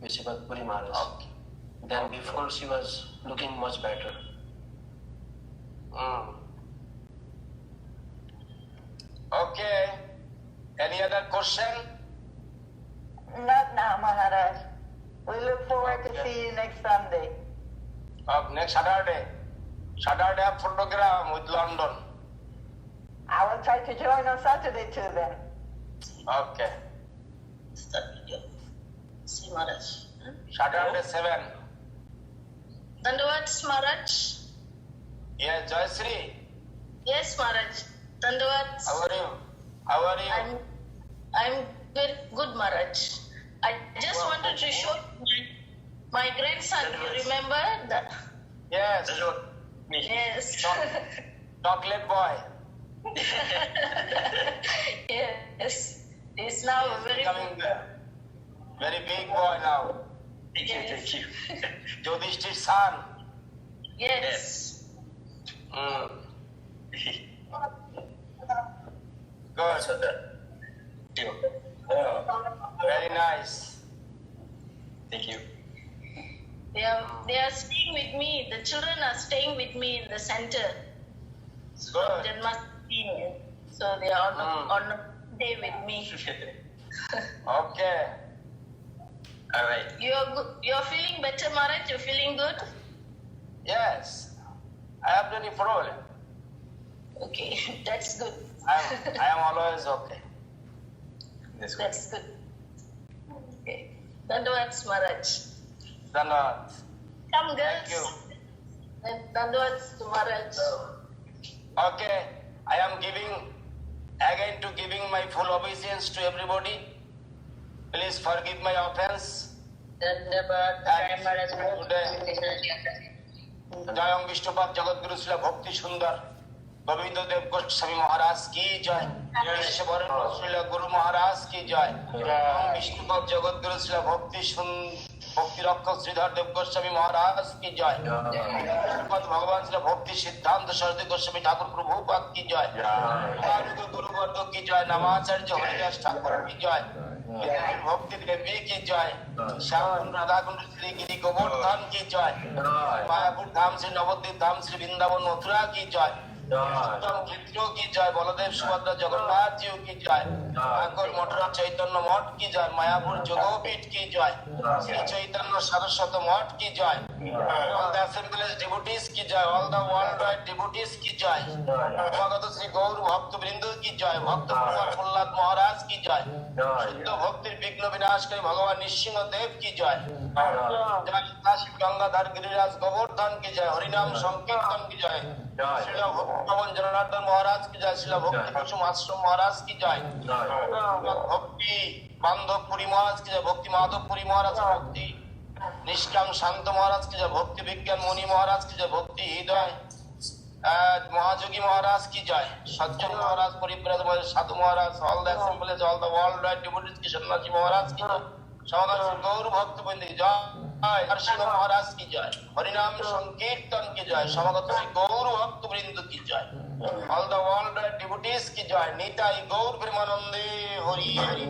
Vishipat Puri Maharaj. Okay. Then before she was looking much better. Okay. Any other question? Not now, Maharaj. We look forward to see you next Sunday. Next Saturday. Saturday I have program with London. I will try to join on Saturday too then. Okay. See Maharaj. Saturday 7. Dandavats Maharaj. Yes, Jayasri. Yes, Maharaj. Dandavats. How are you? How are you? I'm very good, Maharaj. I just wanted to show my grandson. You remember that? Yes. Yes. Chocolate boy. Yes. He's now becoming very big boy now. Thank you. Yudhishthir's son. Yes. Good. Very nice. Thank you. They are staying with me. The children are staying with me in the center. Good. Janmashtami. So they are on the day with me. Okay. All right. You're feeling better, Maharaj? You're feeling good? Yes. I have any problem. Okay, that's good. I am always okay. That's good. Okay. Dandavats, Maharaj. Dhanavad. Come, girls. Thank you. Dandavats to Maharaj. Okay. I am giving my full obeisance to everybody. Please forgive my offense. জয়ং Vishnupada জগৎগুরু শ্রীলা ভক্তি সুন্দর গোবিন্দ দেব গোস্বামী মহারাজ কি জয়, বিশ্ববরেণ্য শ্রীলা গুরু মহারাজ কি জয়। বিষ্ণুপাদ জগৎগুরু শ্রীলা ভক্তি সুন্দর भक्ति रक्षक श्रीधर देव गोस्वामी महाराज की जय। श्रीमद् भगवान श्री भक्ति सिद्धांत सरस्वती गोस्वामी ठाकुर प्रभुपाद की जय। गुरुवर्ग की जय। नमाचार्य हरिदास ठाकुर की जय। भक्ति देवी की जय। श्याम राधा कुंड श्री गिरी गोवर्धन की जय। मायापुर धाम श्री नवद्वीप धाम श्री वृंदावन मथुरा की जय। चित्रों की जय। बलदेव सुभद्रा जगन्नाथ जी की जय। आंकोर मथुरा चैतन्य मठ की जय। मायापुर जोगपीठ की जय। श्री चैतन्य सरस्वती मठ की जय। ऑल द असेंबलीज डिवोटीज की जय। All the world wide devotees की जय। भगत श्री गौर भक्त वृंद की जय। भक्त कुमार प्रहलाद महाराज की जय। शुद्ध भक्ति विघ्न विनाशकारी भगवान नृसिंह देव की जय। जय काशी गंगाधर गिरिराज गोवर्धन की जय। हरिनाम संकीर्तन की जय। श्रीला भवन जनार्दन महाराज की जय। श्रीला भक्ति कुसुम आश्रम महाराज की जय। भक्ति बांधवपुरी महाराज की जय। भक्ति माधवपुरी महाराज की भक्ति निष्काम शांत महाराज की जय। भक्ति विज्ञान मुनि महाराज की जय। भक्ति हृदय महाजोगी महाराज की जय। सज्जन महाराज परिव्राज साधु Maharaj all the assemblies all the world wide devotees की सन्यासी महाराज की जय। समाधान गौर भक्त बंदी जय। दर्शन महाराज की जय। हरिनाम संकीर्तन की जय। समागत श्री गौर भक्त वृंद की जय। All the world wide devotees की जय। निताई गौर प्रेमानंदे हरि हरि।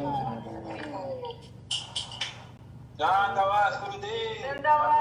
धन्यवाद गुरुदेव। धन्यवाद।